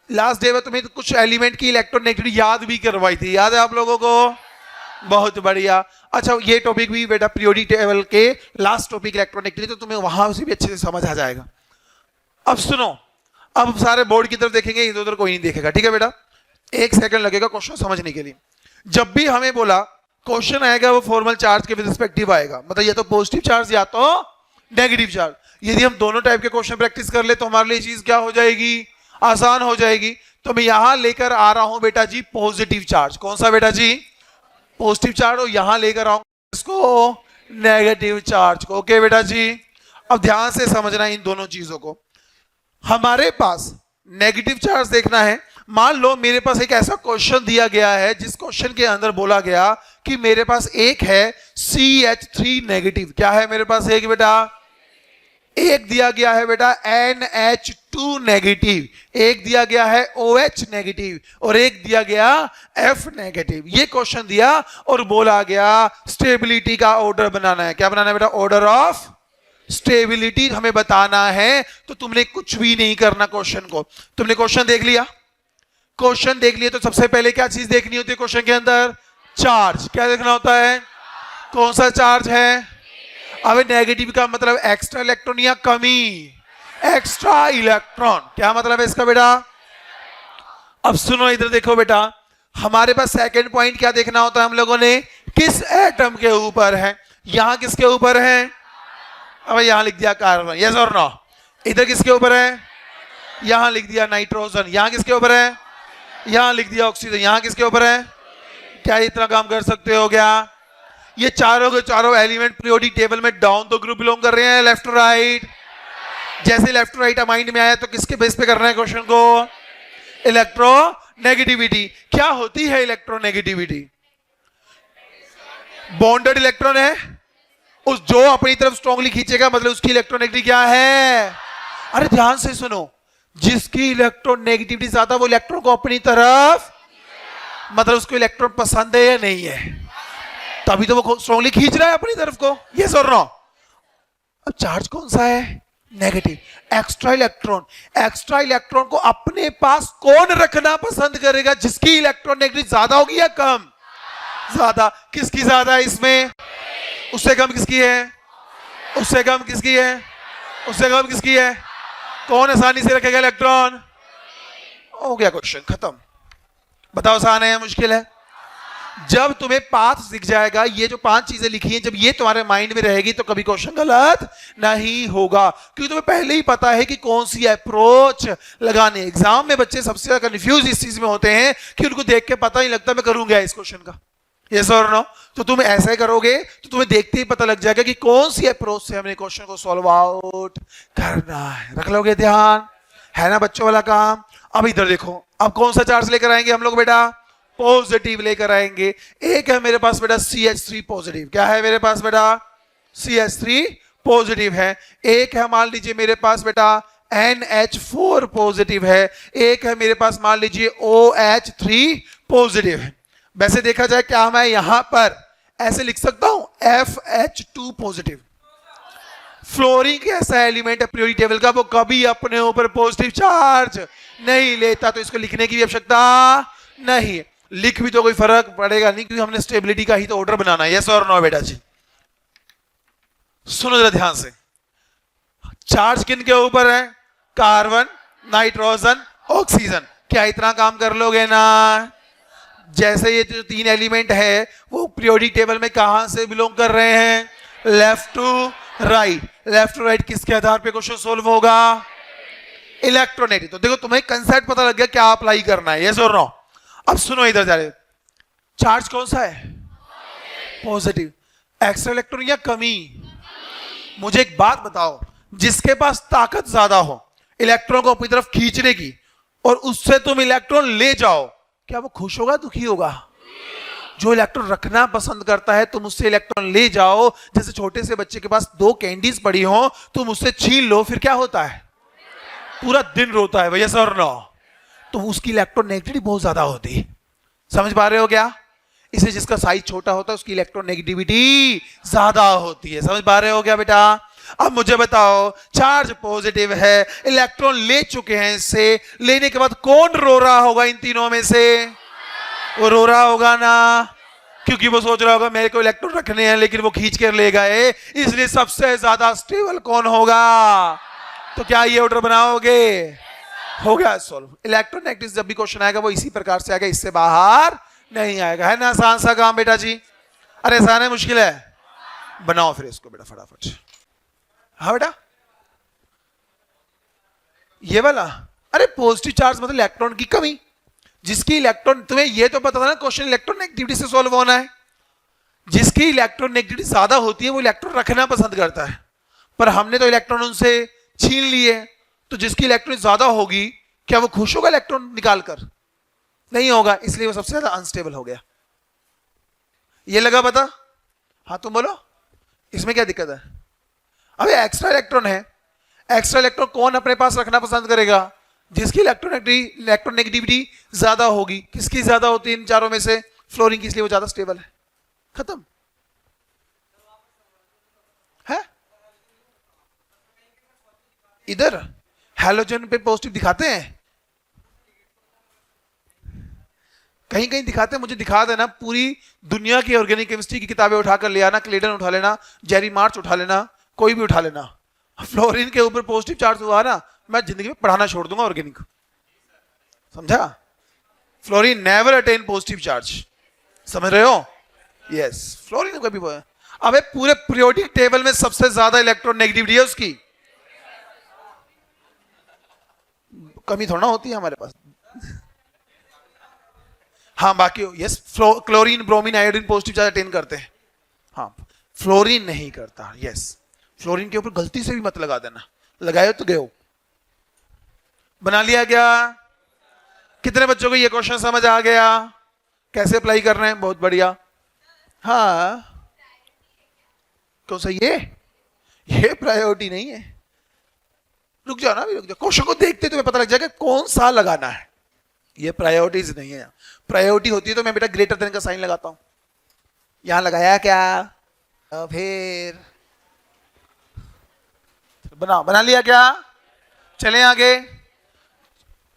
लास्ट डे में तुम्हें कुछ एलिमेंट की इलेक्ट्रोनेगेटिविटी याद भी करवाई थी, याद है आप लोगों को? बहुत बढ़िया। अच्छा ये टॉपिक भी बेटा पीरियोडिक टेबल के लास्ट टॉपिक इलेक्ट्रोनेगेटिविटी, तो तुम्हें वहां से भी अच्छे से समझ आ जाएगा। अब सुनो, अब सारे बोर्ड की तरफ देखेंगे, इधर उधर कोई नहीं देखेगा, ठीक है बेटा? 1 सेकंड लगेगा क्वेश्चन समझने के लिए। जब भी हमें बोला क्वेश्चन आएगा वो फॉर्मल चार्ज के रिस्पेक्टिव आएगा, मतलब या तो पॉजिटिव चार्ज या तो नेगेटिव चार्ज। यदि हम दोनों टाइप के क्वेश्चन प्रैक्टिस कर ले तो हमारे लिए चीज क्या हो जाएगी, आसान हो जाएगी। तो मैं यहां लेकर आ रहा हूं बेटा जी पॉजिटिव चार्ज। कौन सा बेटा जी? Positive charge. और यहां लेकर आऊंगा इसको नेगेटिव चार्ज को। ओके बेटा जी? अब ध्यान से समझना इन दोनों चीजों को। हमारे पास नेगेटिव चार्ज देखना है। मान लो मेरे पास एक ऐसा क्वेश्चन दिया गया है जिस क्वेश्चन के अंदर बोला गया कि मेरे पास एक है CH3 नेगेटिव। क्या है मेरे पास? एक बेटा, एक दिया गया है बेटा NH2 नेगेटिव, एक दिया गया है OH नेगेटिव, और एक दिया गया F नेगेटिव। ये क्वेश्चन दिया और बोला गया स्टेबिलिटी का ऑर्डर बनाना है। क्या बनाना है बेटा? ऑर्डर ऑफ स्टेबिलिटी हमें बताना है। तो तुमने कुछ भी नहीं करना क्वेश्चन को, तुमने क्वेश्चन देख लिया, क्वेश्चन देख लिया तो सबसे पहले क्या चीज देखनी होती है क्वेश्चन के अंदर? चार्ज। क्या देखना होता है? कौन सा चार्ज है? अब नेगेटिव का मतलब एक्स्ट्रा इलेक्ट्रॉन या कमी? Extra electron. क्या मतलब है इसका बेटा? अब सुनो इधर देखो बेटा, हमारे पास सेकंड पॉइंट क्या देखना होता है हम लोगों ने? किस एटम के ऊपर है? यहां किसके ऊपर है? अब यहां लिख दिया कार्बन। यस और नो? इधर किसके ऊपर है? यहां लिख दिया नाइट्रोजन। यहां किसके ऊपर है? यहां लिख दिया ऑक्सीजन। यहां किसके ऊपर है? क्या इतना काम कर सकते हो क्या? ये चारों के चारों एलिमेंट पीरियोडिक टेबल में डाउन द ग्रुप बिलोंग कर रहे हैं, लेफ्ट राइट। जैसे लेफ्ट राइट माइंड में आया तो किसके बेस पे करना है क्वेश्चन को? इलेक्ट्रोनेगेटिविटी। क्या होती है इलेक्ट्रोनेगेटिविटी? बॉन्डेड इलेक्ट्रॉन है, उस जो अपनी तरफ स्ट्रांगली खींचेगा मतलब उसकी इलेक्ट्रोनेगेटिविटी क्या है? अरे ध्यान से सुनो, जिसकी इलेक्ट्रोनेगेटिविटी ज्यादा वो इलेक्ट्रॉन को अपनी तरफ, मतलब उसको इलेक्ट्रॉन पसंद है या नहीं है, तभी तो वो स्ट्रांगली खींच रहा है अपनी तरफ को। यस और नो? अब चार्ज कौन सा है? Negative. Extra electron, extra electron को अपने पास कौन रखना पसंद करेगा? जिसकी इलेक्ट्रोनेगेटिविटी ज्यादा होगी या कम? ज्यादा। किसकी ज्यादा है इसमें? उससे कम किसकी है? उससे कम किसकी है? उससे कम किसकी है? कौन आसानी से रखेगा इलेक्ट्रॉन? हो गया क्वेश्चन खत्म। बताओ आसान है या मुश्किल है? जब तुम्हें पाथ दिख जाएगा, ये जो 5 चीजें लिखी हैं, जब ये तुम्हारे माइंड में रहेगी तो कभी क्वेश्चन गलत नहीं होगा, क्योंकि तुम्हें पहले ही पता है कि कौन सी अप्रोच लगानी है। एग्जाम में बच्चे सबसे ज्यादा कंफ्यूज इस चीज में होते हैं कि उनको देख के पता नहीं लगता मैं करूंगा इस क्वेश्चन का, यस और नो। तो तुम ऐसे करोगे तो तुम्हें देखते ही पता लग जाएगा कि कौन सी अप्रोच से हमने क्वेश्चन को सॉल्व आउट करना है। रख लोगे ध्यान, है ना बच्चों वाला काम? अब इधर देखो, अब कौन सा चार्ज लेकर आएंगे हम लोग बेटा? पॉजिटिव लेकर आएंगे। एक है मेरे पास बेटा CH3 पॉजिटिव। क्या है मेरे पास बेटा? CH3 पॉजिटिव है। एक है मान लीजिए मेरे पास बेटा NH4 पॉजिटिव है। एक है मेरे पास मान लीजिए OH3 पॉजिटिव है। वैसे देखा जाए क्या मैं यहां पर ऐसे लिख सकता हूं FH2 पॉजिटिव। फ्लोरीन के ऐसा एलिमेंट है पीरियोडिक टेबल का, वो कभी अपने ऊपर पॉजिटिव चार्ज नहीं लेता, तो इसको लिखने की भी आवश्यकता नहीं है। लिख भी तो कोई फर्क पड़ेगा नहीं, क्योंकि हमने स्टेबिलिटी का ही तो ऑर्डर बनाना है, यस और नो बेटा जी? सुनो जरा ध्यान से, चार्ज किन के ऊपर है? Carbon, nitrogen, oxygen. क्या इतना काम कर लोगे ना? जैसे ये जो 3 एलिमेंट है वो पीरियोडिक टेबल में कहां से बिलोंग कर रहे हैं? Left to right. Left to right किसके आधार पे क्वेश्चन सोल्व होगा? इलेक्ट्रोनेगेटिव। तो देखो तुम्हें कंसेप्ट पता लग गया क्या अप्लाई करना है, यस और नो? अब सुनो इधर जा रहे, चार्ज कौन सा है? पॉजिटिव। एक्स्ट्रा इलेक्ट्रॉन या कमी? मुझे एक बात बताओ, जिसके पास ताकत ज्यादा हो इलेक्ट्रॉन को अपनी तरफ खींचने की, और उससे तुम इलेक्ट्रॉन ले जाओ, क्या वो खुश होगा दुखी होगा? जो इलेक्ट्रॉन रखना पसंद करता है, तुम उससे इलेक्ट्रॉन ले जाओ, जैसे छोटे से बच्चे के पास 2 कैंडीज पड़ी हो, तुम उससे छीन लो, फिर क्या होता है? पूरा दिन रोता है भैया सर नो। तो उसकी इलेक्ट्रोनेगेटिविटी बहुत ज्यादा होती है, समझ पा रहे हो क्या? इसलिए जिसका साइज छोटा होता है उसकी इलेक्ट्रोनेगेटिविटी ज्यादा होती है, समझ पा रहे हो क्या बेटा? अब मुझे बताओ, चार्ज पॉजिटिव है, इलेक्ट्रॉन ले चुके हैं इससे, लेने के बाद कौन रो रहा होगा इन तीनों में से? वो रो रहा होगा ना, क्योंकि वो सोच रहा होगा मेरे को इलेक्ट्रॉन रखने हैं लेकिन वो खींच कर ले गए, इसलिए सबसे ज्यादा स्टेबल कौन होगा? तो क्या ये ऑर्डर बनाओगे? हो गया सॉल्व। इलेक्ट्रोनेगेटिव जब भी क्वेश्चन आएगा वो इसी प्रकार से आएगा, इससे बाहर नहीं आएगा, है ना? आसान सा काम बेटा जी। अरे आसान है मुश्किल है? बनाओ फिर इसको बेटा फटाफट। हाँ बेटा, ये वाला, अरे पॉजिटिव चार्ज मतलब इलेक्ट्रॉन की कमी। जिसकी इलेक्ट्रॉन, तुम्हें ये तो पता था ना क्वेश्चन इलेक्ट्रोनेगेटिविटी से सॉल्व होना है। जिसकी इलेक्ट्रोनेगेटिविटी ज्यादा होती है वो इलेक्ट्रॉन रखना पसंद करता है, पर हमने तो इलेक्ट्रॉन उनसे छीन लिए। तो जिसकी इलेक्ट्रॉन ज्यादा होगी, क्या वो खुश होगा इलेक्ट्रॉन निकालकर? नहीं होगा, इसलिए वो सबसे ज्यादा अनस्टेबल हो गया। ये लगा पता? हाँ तुम बोलो, इसमें क्या दिक्कत है? अबे एक्स्ट्रा इलेक्ट्रॉन है, एक्स्ट्रा इलेक्ट्रॉन कौन अपने पास रखना पसंद करेगा? जिसकी इलेक्ट्रोनेगेटिविटी ज्यादा होगी। किसकी ज्यादा होती है इन चारों में से? फ्लोरीन की, इसलिए वो ज्यादा स्टेबल है। खत्म है। इधर हैलोजन पे पॉजिटिव दिखाते हैं, कहीं कहीं दिखाते हैं, मुझे दिखा देना। पूरी दुनिया की ऑर्गेनिक केमिस्ट्री की किताबें उठाकर ले आना, क्लेडन उठा लेना, जेरी मार्च उठा लेना, कोई भी उठा लेना। फ्लोरीन के ऊपर पॉजिटिव चार्ज हुआ ना, मैं जिंदगी में पढ़ाना छोड़ दूंगा ऑर्गेनिक, समझा? Fluorine never attain positive charge, समझ रहे हो? यस, फ्लोरीन कभी। अबे पूरे पीरियोडिक टेबल में सबसे ज्यादा इलेक्ट्रोनेगेटिविटी है उसकी, कमी थोड़ा होती है हमारे पास। हाँ बाकी yes, chlorine, bromine, iodine positive charge attain करते हैं, हाँ फ्लोरीन नहीं करता। यस, फ्लोरीन के ऊपर गलती से भी मत लगा देना, लगाए तो गए। बना लिया क्या? कितने बच्चों को ये क्वेश्चन समझ आ गया? कैसे अप्लाई कर रहे हैं? बहुत बढ़िया। हाँ कौन सा? ये प्रायोरिटी नहीं है। रुक जाओ ना, रुक जाओ, क्वेश्चन को देखते तुम्हें पता लग जाएगा कौन सा लगाना है। ये प्रायोरिटीज नहीं है। प्रायोरिटी होती है तो मैं बेटा ग्रेटर देन का साइन लगाता हूं। यहां लगाया क्या? फिर बना लिया क्या? चलें आगे?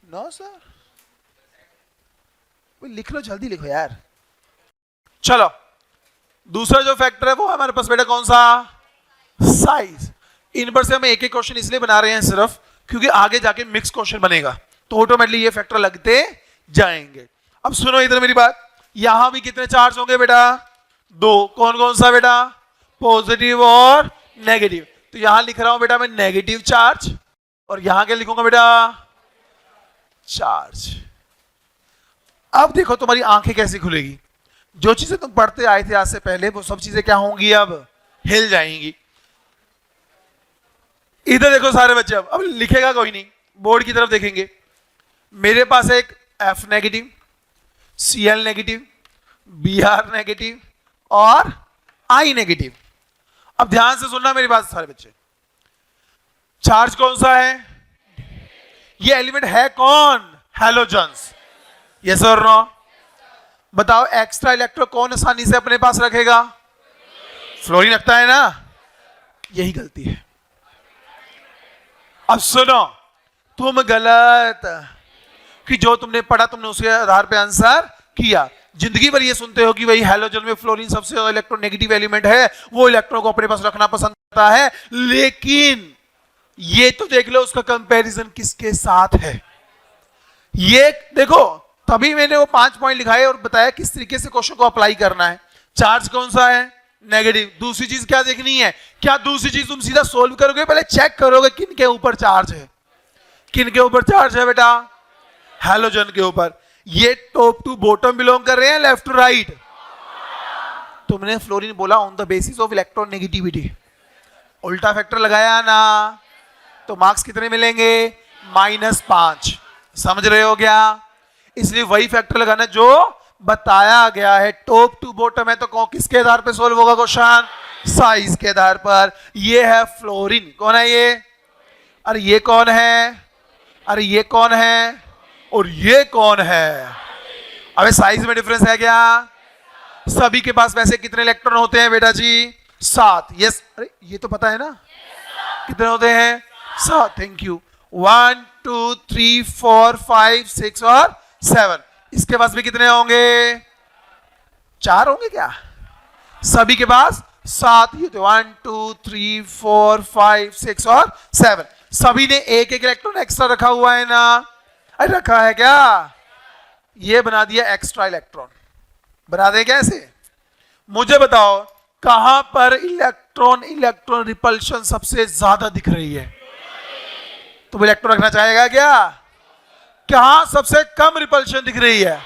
नो सर, लिख लो, जल्दी लिखो यार। चलो, दूसरा जो फैक्टर है वो हमारे पास बेटा कौन सा? साइज। इन पर से हम एक एक क्वेश्चन इसलिए बना रहे हैं सिर्फ क्योंकि आगे जाके मिक्स क्वेश्चन बनेगा तो ऑटोमेटिकली ये फैक्टर लगते जाएंगे। अब सुनो इधर मेरी बात, यहां भी कितने चार्ज होंगे बेटा? दो। कौन कौन सा बेटा? पॉजिटिव और नेगेटिव। तो यहां लिख रहा हूं बेटा मैं नेगेटिव चार्ज, और यहां क्या लिखूंगा बेटा? चार्ज। अब देखो तुम्हारी आंखें कैसी खुलेगी, जो चीजें तुम पढ़ते आए थे आज से पहले वो सब चीजें क्या होंगी? अब हिल जाएंगी। इधर देखो सारे बच्चे, अब लिखेगा कोई नहीं, बोर्ड की तरफ देखेंगे। मेरे पास एक F negative, Cl negative, Br negative और I नेगेटिव। अब ध्यान से सुनना मेरी बात सारे बच्चे, चार्ज कौन सा है? ये एलिमेंट है कौन? हैलोजन्स। यस और नो? बताओ एक्स्ट्रा इलेक्ट्रॉन कौन आसानी से अपने पास रखेगा? फ्लोरीन रखता है ना? यही गलती है। अब सुनो, तुम गलत, कि जो तुमने पढ़ा तुमने उसके आधार पे आंसर किया। जिंदगी भर ये सुनते हो कि भाई हैलोजन में फ्लोरीन सबसे ज्यादा इलेक्ट्रोनेगेटिव एलिमेंट है, वो इलेक्ट्रॉन को अपने पास रखना पसंद करता है, लेकिन ये तो देख लो उसका कंपैरिजन किसके साथ है। ये देखो, तभी मैंने वो 5 पॉइंट लिखाए और बताया किस तरीके से क्वेश्चन को अप्लाई करना है। चार्ज कौन सा है? नेगेटिव। दूसरी चीज क्या देखनी है? क्या दूसरी चीज तुम सीधा सोल्व करोगे? पहले चेक करोगे किन के ऊपर चार्ज है। किन के ऊपर चार्ज है बेटा? हैलोजन के ऊपर। ये टॉप टू बॉटम बिलोंग कर रहे हैं, लेफ्ट टू राइट? तुमने फ्लोरीन बोला on the basis of electron negativity, उल्टा फैक्टर लगाया ना, तो मार्क्स कितने मिलेंगे? -5। समझ रहे हो क्या? इसलिए वही फैक्टर लगाना जो बताया गया है। टॉप टू बॉटम है तो किसके आधार पे सोल्व होगा क्वेश्चन? साइज के आधार पर। ये है फ्लोरीन। कौन है ये? अरे ये कौन है? अरे ये कौन है? और ये कौन है? अबे साइज में डिफरेंस है क्या? सभी के पास वैसे कितने इलेक्ट्रॉन होते हैं बेटा जी? 7। यस। अरे ये तो पता है ना, कितने होते हैं? 7। Thank you. 1 2 3 4 5 6 और 7। इसके पास भी कितने होंगे? 4 होंगे क्या? सभी के पास 7। ये तो 1 2 3 4 5 6 और 7। सभी ने एक एक इलेक्ट्रॉन एक्स्ट्रा रखा हुआ है ना? अरे रखा है क्या? ये बना दिया एक्स्ट्रा इलेक्ट्रॉन। बना दे कैसे? मुझे बताओ कहां पर इलेक्ट्रॉन रिपल्शन सबसे ज्यादा दिख रही है? तो इलेक्ट्रॉन रखना चाहेगा क्या? कहां सबसे कम रिपल्शन दिख रही है?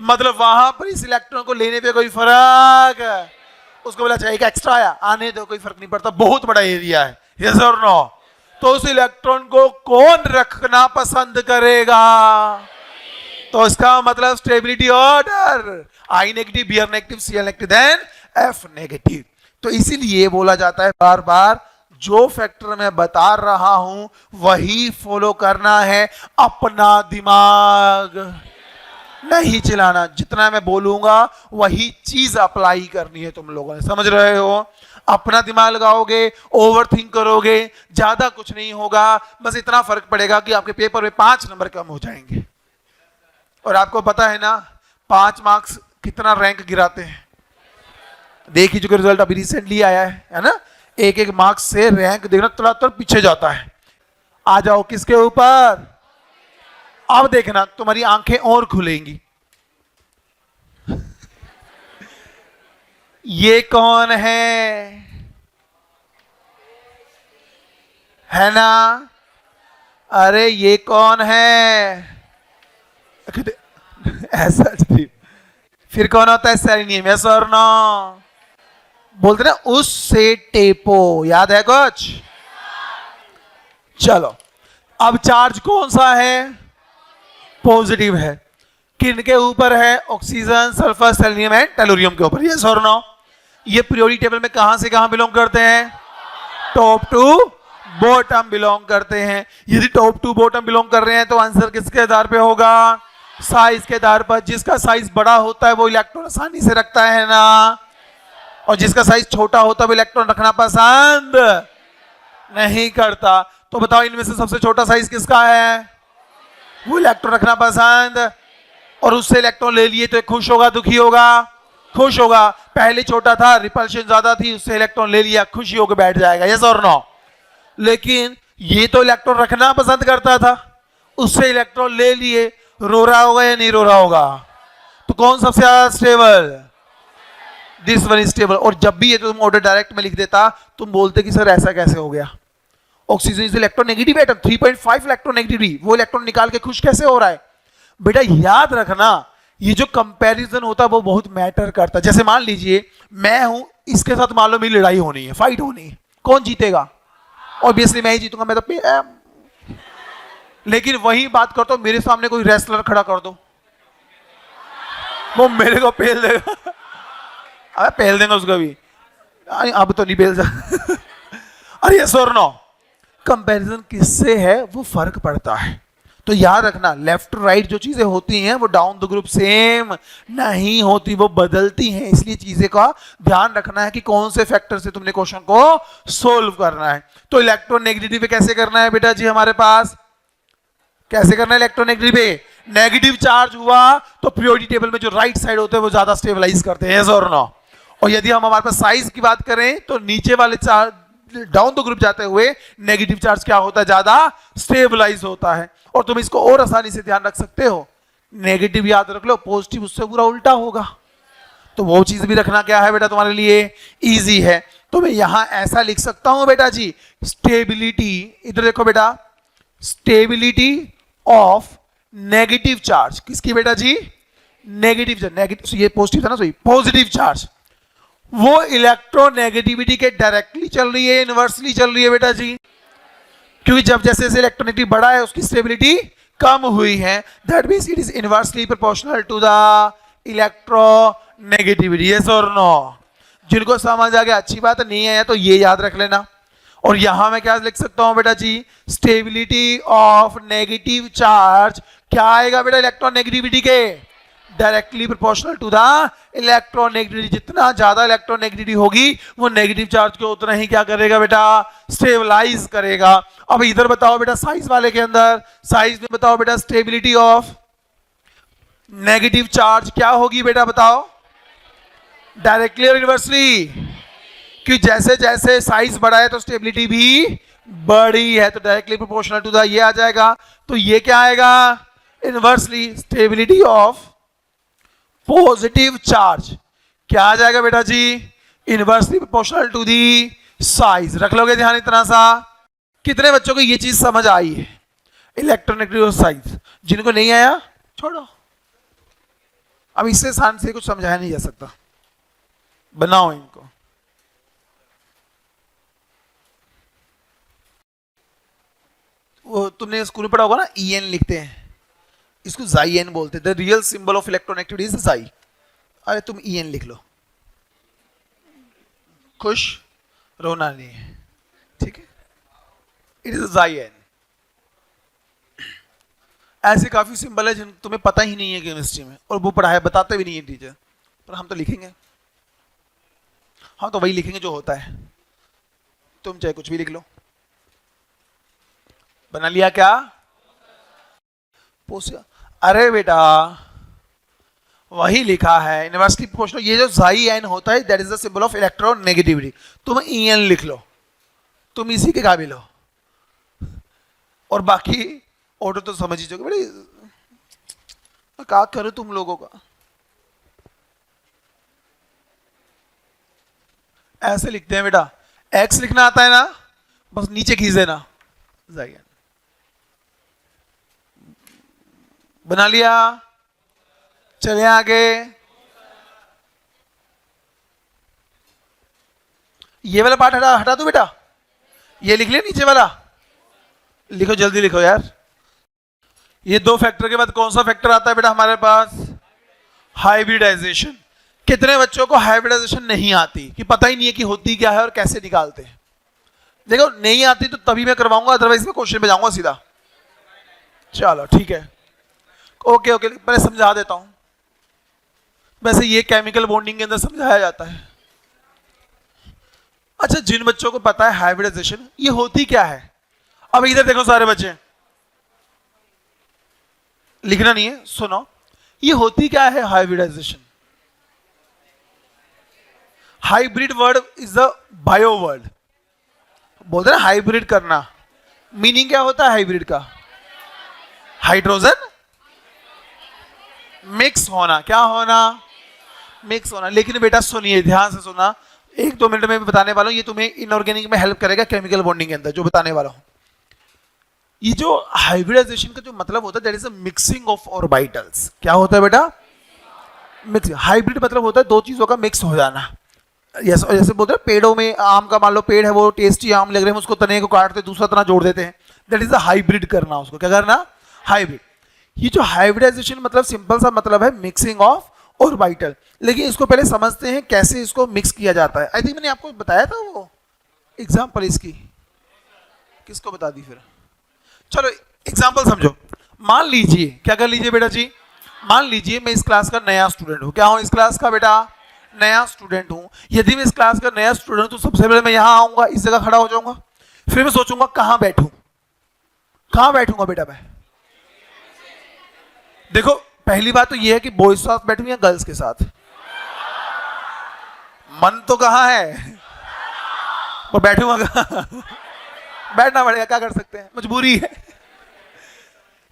मतलब वहां पर इस इलेक्ट्रॉन को लेने पे कोई फर्क, उसको बोला चाहिए एक्स्ट्रा आया, आने दो, कोई फर्क नहीं पड़ता, बहुत बड़ा एरिया है। यस और नो? तो उस इलेक्ट्रॉन को कौन रखना पसंद करेगा? तो इसका मतलब stability order, I negative, Br negative, Cl negative, then F negative. तो इसीलिए बोला जाता है बार बार, जो फैक्टर मैं बता रहा हूं वही फॉलो करना है, अपना दिमाग नहीं चलाना। जितना मैं बोलूंगा वही चीज अप्लाई करनी है तुम लोगों ने। समझ रहे हो? अपना दिमाग लगाओगे, ओवर थिंक करोगे, ज्यादा कुछ नहीं होगा। बस इतना फर्क पड़ेगा कि आपके पेपर में 5 नंबर कम हो जाएंगे। और आपको पता है ना 5 मार्क्स कितना रैंक गिराते हैं? देखिए जो रिजल्ट अभी रिसेंटली आया है ना, एक एक मार्क्स से रैंक देखना तुरंत पीछे जाता है। आ जाओ किसके ऊपर? अब देखना तुम्हारी आंखें और खुलेंगी। ये कौन है ना? अरे ये कौन है? ऐसा फिर कौन होता है? सेलेनियम। यस और नो? बोलते ना उससे टेपो, याद है कुछ? चलो अब चार्ज कौन सा है? पॉजिटिव है। किन के ऊपर है? Oxygen, sulphur, selenium and tellurium के ऊपर। यस और नो? ये पीरियोडिक टेबल में कहां से कहां बिलोंग करते हैं? टॉप टू बॉटम बिलोंग करते हैं। यदि टॉप टू बॉटम बिलोंग कर रहे हैं तो आंसर किसके आधार पे होगा? साइज के आधार पर। जिसका साइज बड़ा होता है वो इलेक्ट्रॉन आसानी से रखता है ना, और जिसका साइज छोटा होता है वो इलेक्ट्रॉन रखना पसंद नहीं करता। तो बताओ इनमें से सबसे छोटा साइज किसका है? वो इलेक्ट्रॉन रखना पसंद, और उससे इलेक्ट्रॉन ले लिए तो खुश होगा दुखी होगा? खुश होगा। पहले छोटा था, रिपल्शन ज्यादा थी, उससे इलेक्ट्रॉन ले लिया, खुशी होकर बैठ जाएगा। यस और नो? लेकिन ये तो इलेक्ट्रॉन रखना पसंद करता था, उससे इलेक्ट्रॉन ले लिए, रो रहा होगा या नहीं रो रहा होगा? तो कौन सबसे ज्यादा stable? This one is stable. और जब भी ये तुम ऑर्डर डायरेक्ट में लिख देता, तुम बोलते कि सर ऐसा कैसे हो गया? Oxygen is electronegative atom, 3.5 electronegativity, वो इलेक्ट्रॉन निकाल के खुश कैसे हो रहा है? बेटा याद रखना, ये जो कंपैरिजन होता है वो बहुत मैटर करता है। जैसे मान लीजिए मैं हूं, इसके साथ मान लो मेरी लड़ाई होनी है, फाइट होनी है, कौन जीतेगा? ऑब्वियसली मैं ही जीतूंगा, मैं तो लेकिन वही बात करता हूं, मेरे सामने कोई रेसलर खड़ा कर दो, वो मेरे को पेल देगा। अरे पेल देंगे उसको भी, अब तो नहीं पेल जा। अरे यस और नो, कंपैरिजन किससे है वो फर्क पड़ता है। तो याद रखना, लेफ्ट राइट जो चीजें होती हैं वो डाउन द ग्रुप सेम नहीं होती, वो बदलती हैं। इसलिए चीजें का ध्यान रखना है कि कौन से फैक्टर से तुमने क्वेश्चन को सोल्व करना है। तो इलेक्ट्रोनेगेटिव कैसे करना है बेटा जी? हमारे पास कैसे करना है इलेक्ट्रोनेगेटिव? नेगेटिव चार्ज हुआ तो पीरियोडिक टेबल में जो राइट साइड होते हैं वो ज्यादा स्टेबलाइज करते हैं, yes और नो? और यदि हम हमारे पास साइज की बात करें तो नीचे वाले चार्ज डाउन द ग्रुप जाते हुए नेगेटिव चार्ज क्या होता है? ज्यादा स्टेबलाइज होता है। और तुम इसको और आसानी से ध्यान रख सकते हो, नेगेटिव याद रख लो, पॉजिटिव उससे पूरा उल्टा होगा। तो वो चीज भी रखना क्या है बेटा तुम्हारे लिए इजी है। तो मैं यहां ऐसा लिख सकता हूं बेटा जी, स्टेबिलिटी, इधर देखो बेटा, स्टेबिलिटी ऑफ नेगेटिव चार्ज, किसकी बेटा जी? नेगेटिव चार्ज, नेगेटिव, ये पॉजिटिव था ना, सही, पॉजिटिव चार्ज, वो इलेक्ट्रोनेगेटिविटी के डायरेक्टली चल रही है, इनवर्सली चल रही है बेटा जी? क्योंकि जब जैसे जैसे इलेक्ट्रोनेगेटिव बढ़ा है उसकी स्टेबिलिटी कम हुई है, that means it is inversely proportional to the electronegativity, yes और नो? जिनको समझ आ गया अच्छी बात है, नहीं है तो ये याद रख लेना। और यहां मैं क्या लिख सकता हूं बेटा जी? स्टेबिलिटी ऑफ नेगेटिव चार्ज क्या आएगा बेटा इलेक्ट्रोनेगेटिविटी के? Directly proportional to the electronegativity. जितना ज्यादा इलेक्ट्रोनेगेटिविटी होगी वो नेगेटिव चार्ज को उतना ही क्या करेगा बेटा? स्टेबलाइज करेगा। अब इधर बताओ बेटा साइज वाले के अंदर, साइज में बताओ बेटा स्टेबिलिटी ऑफ नेगेटिव चार्ज क्या होगी बेटा? बताओ, डायरेक्टली और इनवर्सली? कि जैसे जैसे साइज बढ़ा है तो स्टेबिलिटी भी बढ़ी है, तो डायरेक्टली प्रोपोर्शनल टू द ये आ जाएगा। तो ये क्या आएगा? Inversely stability of positive charge क्या आ जाएगा बेटा जी? Inversely proportional to the size. रख लोगे ध्यान इतना सा? कितने बच्चों को ये चीज समझ आई है? Electronegative size. जिनको नहीं आया छोड़ो, अब इससे आसान से कुछ समझाया नहीं जा सकता, बनाओ इनको। वो तुमने स्कूल में पढ़ा होगा ना, EN लिखते हैं, इसको जाइन बोलते हैं। The real symbol of electronegativity is जाई। अरे तुम EN लिख लो, खुश, रोना नहीं है, ठीक है? इट इज जाइन। ऐसे काफी सिंबल है जिन तुम्हें पता ही नहीं है केमिस्ट्री में, और वो पढ़ाया बताते भी नहीं है टीचर, पर हम तो लिखेंगे, हम तो वही लिखेंगे जो होता है। तुम चाहे कुछ भी लिख लो। बना लिया क्या? अरे बेटा वही लिखा है इनवर्सली प्रोपोर्शनल। ये जो जाई एन होता है that is the symbol of electronegativity. तुम EN लिख लो, तुम इसी के काबिल हो, और बाकी ऑर्डर तो समझ ही जाओगे। बेटा क्या करो तुम लोगों का, ऐसे लिखते हैं बेटा। X लिखना आता है ना, बस नीचे खींच देना, जाई। बना लिया? चले आगे। ये वाला पार्ट हटा दो बेटा, ये लिख लिया नीचे वाला, लिखो जल्दी लिखो यार। ये दो फैक्टर के बाद कौन सा फैक्टर आता है बेटा हमारे पास? हाइब्रिडाइजेशन। कितने बच्चों को हाइब्रिडाइजेशन नहीं आती, कि पता ही नहीं है कि होती क्या है और कैसे निकालते हैं? देखो नहीं आती तो तभी मैं करवाऊंगा, अदरवाइज मैं क्वेश्चन पे जाऊंगा सीधा। चलो ठीक है, ओके ओके, पहले समझा देता हूं। वैसे ये केमिकल बॉन्डिंग के अंदर समझाया जाता है। अच्छा, जिन बच्चों को पता है हाइब्रिडाइजेशन ये होती क्या है, अब इधर देखो सारे बच्चे, लिखना नहीं है, सुनो। ये होती क्या है hybridization? Hybrid word is the bio word, बोलते हैं ना हाइब्रिड करना, मीनिंग क्या होता है हाइब्रिड का? हाइड्रोजन मिक्स होना। क्या होना? मिक्स होना। लेकिन बेटा सुनिए, ध्यान से सुनना, 1-2 मिनट में बताने वाला हूं, ये तुम्हें इनऑर्गेनिक में हेल्प करेगा केमिकल बॉन्डिंग के अंदर जो बताने वाला हूं। ये जो हाइब्रिडाइजेशन का जो मतलब होता है that is a mixing of orbitals. क्या होता है बेटा? मिक्स। हाइब्रिड मतलब होता है दो चीजों का मिक्स हो जाना। जैसे बोलते हैं पेड़ों में, आम का मान लो पेड़ है, वो टेस्टी आम लग रहे हैं, उसको तने को काटते दूसरा तना जोड़ देते हैं, दैट इज अ हाइब्रिड करना। उसको क्या करना? हाइब्रिड। ये जो हाइब्रिडाइजेशन मतलब सिंपल सा मतलब है मिक्सिंग ऑफ ऑर्बिटल। लेकिन इसको पहले समझते हैं कैसे इसको मिक्स किया जाता है। आई थिंक मैंने आपको बताया था वो एग्जांपल इसकी, किसको बता दी फिर? चलो एग्जांपल समझो। मान लीजिए, क्या कर लीजिए बेटा जी, मान लीजिए मैं इस क्लास का नया स्टूडेंट हूं। क्या हूं? इस क्लास का बेटा नया स्टूडेंट हूं। यदि मैं इस क्लास का नया स्टूडेंट हूं तो सबसे पहले मैं यहां आऊंगा, इस जगह खड़ा हो जाऊंगा, फिर मैं सोचूंगा कहां बैठूं। कहां बैठूंगा बेटा मैं? देखो पहली बात तो यह है कि बॉयज के साथ बैठूं या गर्ल्स के साथ? मन तो कहां है, और बैठूंगा कहां? बैठना पड़ेगा, क्या कर सकते हैं, मजबूरी है।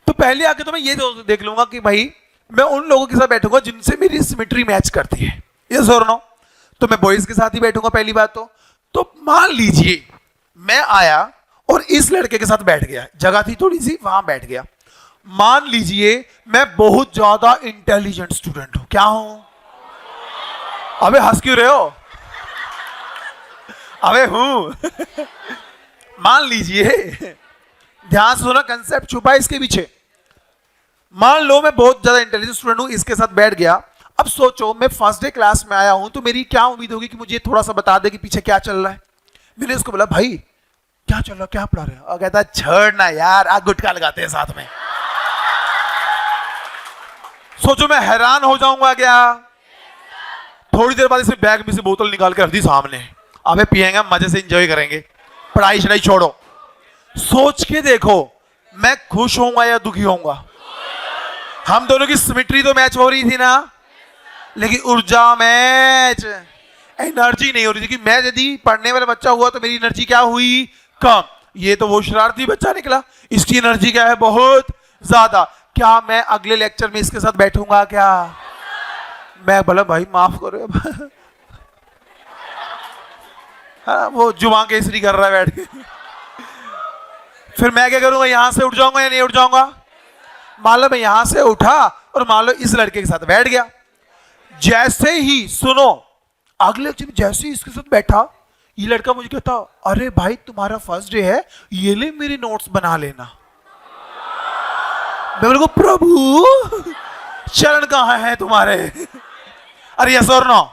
तो पहले आके तो मैं ये देख लूंगा कि भाई मैं उन लोगों के साथ बैठूंगा जिनसे मेरी सिमेट्री मैच करती है, यस और नो। तो मैं बॉयज के साथ ही बैठूंगा पहली बात तो मान लीजिए मैं आया और इस लड़के के साथ बैठ गया, जगह थी थोड़ी सी, वहां बैठ गया। मान लीजिए मैं बहुत ज्यादा इंटेलिजेंट स्टूडेंट हूं। क्या हूं? अबे हंस क्यों रहे हो? अबे हूं। मान लीजिए, ध्यान से सुना, कंसेप्ट छुपा है इसके पीछे। मान लो मैं बहुत ज्यादा इंटेलिजेंट स्टूडेंट हूं, इसके साथ बैठ गया। अब सोचो मैं फर्स्ट डे क्लास में आया हूं तो मेरी क्या उम्मीद होगी कि मुझे थोड़ा सा बता दे कि पीछे क्या चल रहा है। मैंने उसको बोला भाई क्या चल रहा, क्या पढ़ा रहे हो? और कहता छोड़ना यार, आ गुटखा लगाते हैं साथ में। सोचो मैं हैरान हो जाऊंगा क्या? थोड़ी देर बाद इसे बैग में से बोतल निकाल के रख दी सामने, अबे पिएंगे मजे से, एंजॉय करेंगे, पढ़ाई शढ़ाई छोड़ो। सोच के देखो मैं खुश होऊंगा या दुखी होऊंगा? हम दोनों की सिमेट्री तो मैच हो रही थी ना, लेकिन ऊर्जा मैच, एनर्जी नहीं हो रही थी। कि मैं यदि पढ़ने वाला बच्चा हुआ तो मेरी एनर्जी क्या हुई? कम। ये तो वो शरारती बच्चा निकला, इसकी एनर्जी क्या है? बहुत ज्यादा। क्या मैं अगले लेक्चर में इसके साथ बैठूंगा क्या? मैं बोला भाई माफ करो। हाँ, वो जुबान केसरी कर रहा है बैठ के। फिर मैं क्या करूंगा? यहां से उठ जाऊंगा या नहीं उठ जाऊंगा? मान लो मैं यहां से उठा और मान लो इस लड़के के साथ बैठ गया। जैसे ही सुनो, अगले लेक्चर में जैसे ही इसके साथ बैठा, ये लड़का मुझे कहता अरे भाई तुम्हारा फर्स्ट डे है, ये ले मेरे नोट्स बना लेना। मैं बोले को प्रभु चरण कहां है तुम्हारे? अरे यस और नो?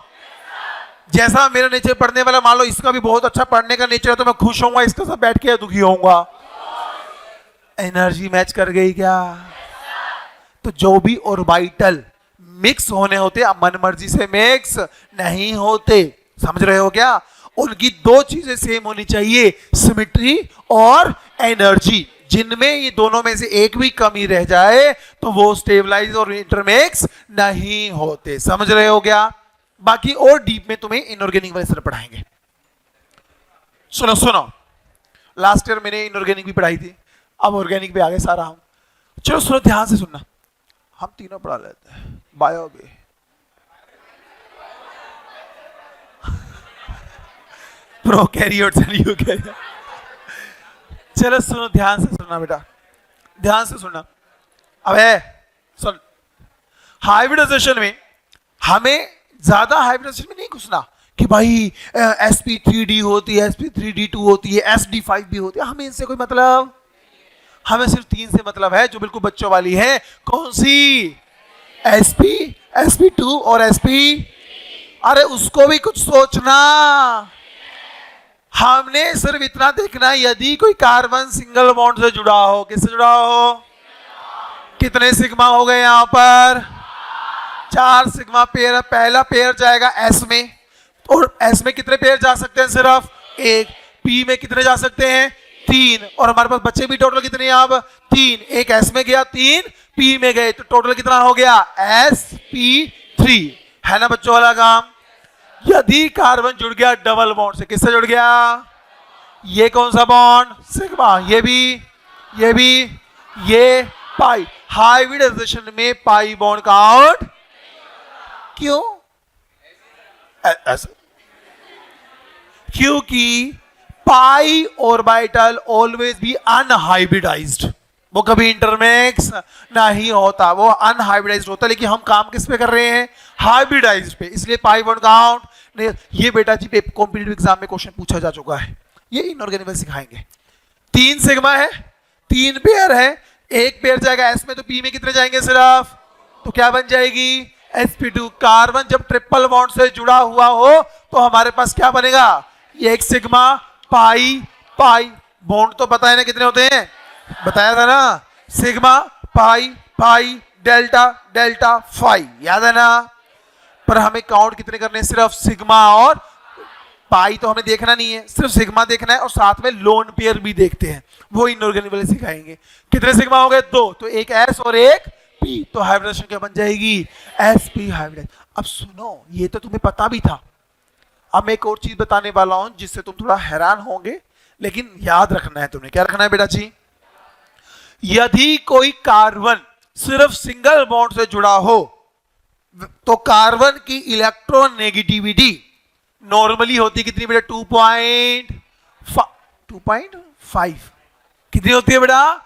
जैसा मेरा नेचर पढ़ने वाला, मान लो इसका भी बहुत अच्छा पढ़ने का नेचर है, तो मैं खुश होऊंगा इसके साथ बैठ के या दुखी होऊंगा? एनर्जी मैच कर गई क्या? तो जो भी ऑर्बिटल मिक्स होने होते मन मर्जी से मिक्स नहीं होते, समझ रहे हो क्या? उनकी दो चीजें सेम होनी चाहिए, सिमेट्री और एनर्जी। जिनमें ये दोनों में से एक भी कमी रह जाए तो वो स्टेबलाइज और इंटरमिक्स नहीं होते, समझ रहे हो क्या? बाकी और डीप में तुम्हें इनऑर्गेनिक वाले सर पढ़ाएंगे। सुनो सुनो, लास्ट ईयर मैंने इनऑर्गेनिक भी पढ़ाई थी, अब ऑर्गेनिक पे आगे सारा हूं। चलो सुनो, ध्यान से सुनना, हम तीनों पढ़ा लेते हैं, बायो भी। Prokaryotes and eukaryotes. चलो सुनो, ध्यान से सुनना बेटा, ध्यान से सुनना। अबे सुन, हाइब्रिडाइजेशन में हमें ज्यादा हाइब्रिडाइजेशन में नहीं घुसना कि भाई sp3d होती है, sp3d2 होती है, sd5 भी होती है, हमें इनसे कोई मतलब, हमें सिर्फ 3 से मतलब है जो बिल्कुल बच्चों वाली है। कौन सी? sp, sp2 और sp। अरे उसको भी कुछ सोचना, हमने सिर्फ इतना देखना, यदि कोई कार्बन सिंगल बॉन्ड से जुड़ा हो, किससे जुड़ा हो? कितने सिग्मा हो गए यहां पर? 4 सिग्मा पेयर। पहला पेयर जाएगा s में, और s में कितने पेयर जा सकते हैं? सिर्फ एक। p में कितने जा सकते हैं? 3। और हमारे पास बच्चे भी टोटल कितने हैं अब? 3। एक s में गया, 3 p में गए, तो टोटल कितना हो गया? sp3। है ना बच्चों वाला काम? यदि कार्बन जुड़ गया डबल बॉन्ड से, किससे जुड़ गया? ये कौन सा बॉन्ड, सिग्मा, ये भी, ये पाई। हाइब्रिडाइजेशन में पाई बॉन्ड काउंट क्यों? ऐसा क्योंकि पाई ऑर्बिटल ऑलवेज बी अनहाइब्रिडाइज्ड, वो कभी इंटरमिक्स नहीं होता, वो अनहाइब्रिडाइज्ड होता है। लेकिन हम काम किस पे कर रहे हैं, हाइब्रिडाइज्ड पे, इसलिए पाई बॉन्ड काउंट नहीं। ये बेटा जी कॉम्पिटिटिव एग्जाम में क्वेश्चन पूछा जा चुका है, ये इनऑर्गेनिक सिखाएंगे। 3 सिग्मा है, 3 पेयर है, एक पेयर जाएगा एस में, तो पी में कितने जाएंगे सिर्फ, तो क्या बन जाएगी sp2। कार्बन जब ट्रिपल बॉन्ड से जुड़ा हुआ हो तो हमारे पास क्या बनेगा, ये एक सिग्मा पाई पाई। बॉन्ड तो पता है ना कितने होते हैं, बताया था ना, sigma pi pi delta delta phi, याद है ना। पर हमें काउंट कितने करने हैं, सिर्फ सिग्मा और पाई तो हमें देखना नहीं है, सिर्फ सिग्मा देखना है, और साथ में लोन पेयर भी देखते हैं, वो इनऑर्गेनिक वाले सिखाएंगे। कितने सिग्मा हो गए, 2, तो एक एस और एक पी, तो हाइब्रिडेशन क्या बन जाएगी, एस पी हाइब्रिड। अब सुनो, ये तो तुम्हें पता भी था, अब मैं एक और चीज बताने वाला हूं जिससे तुम थोड़ा हैरान होंगे, लेकिन याद रखना है तुम्हें। क्या रखना है बेटा जी, यदि कोई कार्बन सिर्फ सिंगल बॉन्ड से जुड़ा हो तो कार्बन की इलेक्ट्रोनेगेटिविटी नॉर्मली होती है कितनी बेटा, 2.5 कितनी होती है बेटा।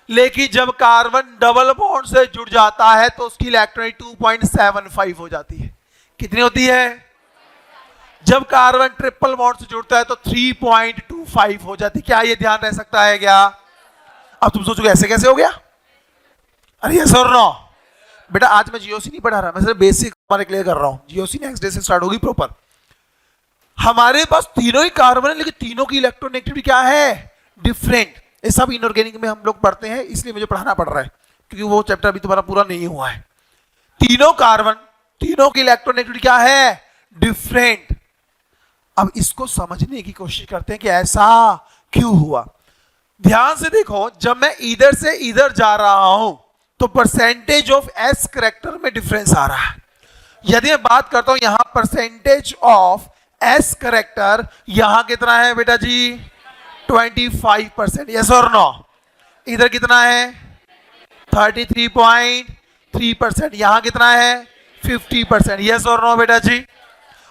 लेकिन जब कार्बन डबल बॉन्ड से जुड़ जाता है तो उसकी इलेक्ट्रोनेगेटिविटी 2.75 हो जाती है। कितनी होती है, जब कार्बन ट्रिपल बॉन्ड से जुड़ता है तो 3.25 हो जाती है। क्या ये ध्यान रह सकता है क्या? अब तुम सोचोगे ऐसे कैसे हो गया, अरे यस और नो। बेटा आज मैं जीओसी नहीं पढ़ा रहा, मैं सिर्फ बेसिक हमारे क्लियर कर रहा हूं। जीओसी नेक्स्ट डे से स्टार्ट होगी प्रॉपर। हमारे पास तीनों ही कार्बन है, लेकिन तीनों की इलेक्ट्रोनेगेटिविटी क्या है, डिफरेंट। ये सब इनऑर्गेनिक में हम लोग पढ़ते हैं, इसलिए मुझे पढ़ाना पड़ रहा है, क्योंकि वो चैप्टर अभी तुम्हारा पूरा नहीं हुआ है। तीनों कार्बन, तीनों की इलेक्ट्रोनेगेटिविटी क्या है, डिफरेंट। अब इसको समझने की कोशिश करते हैं कि ऐसा क्यों हुआ। ध्यान से देखो, जब मैं इधर से इधर जा रहा हूं तो परसेंटेज ऑफ एस करैक्टर में डिफरेंस आ रहा है। यदि मैं बात करता हूं यहां परसेंटेज ऑफ एस करैक्टर, यहां कितना है बेटा जी, 25%, यस और नो। इधर कितना है, 33.3%, यहां कितना है, 50%, यस और नो बेटा जी।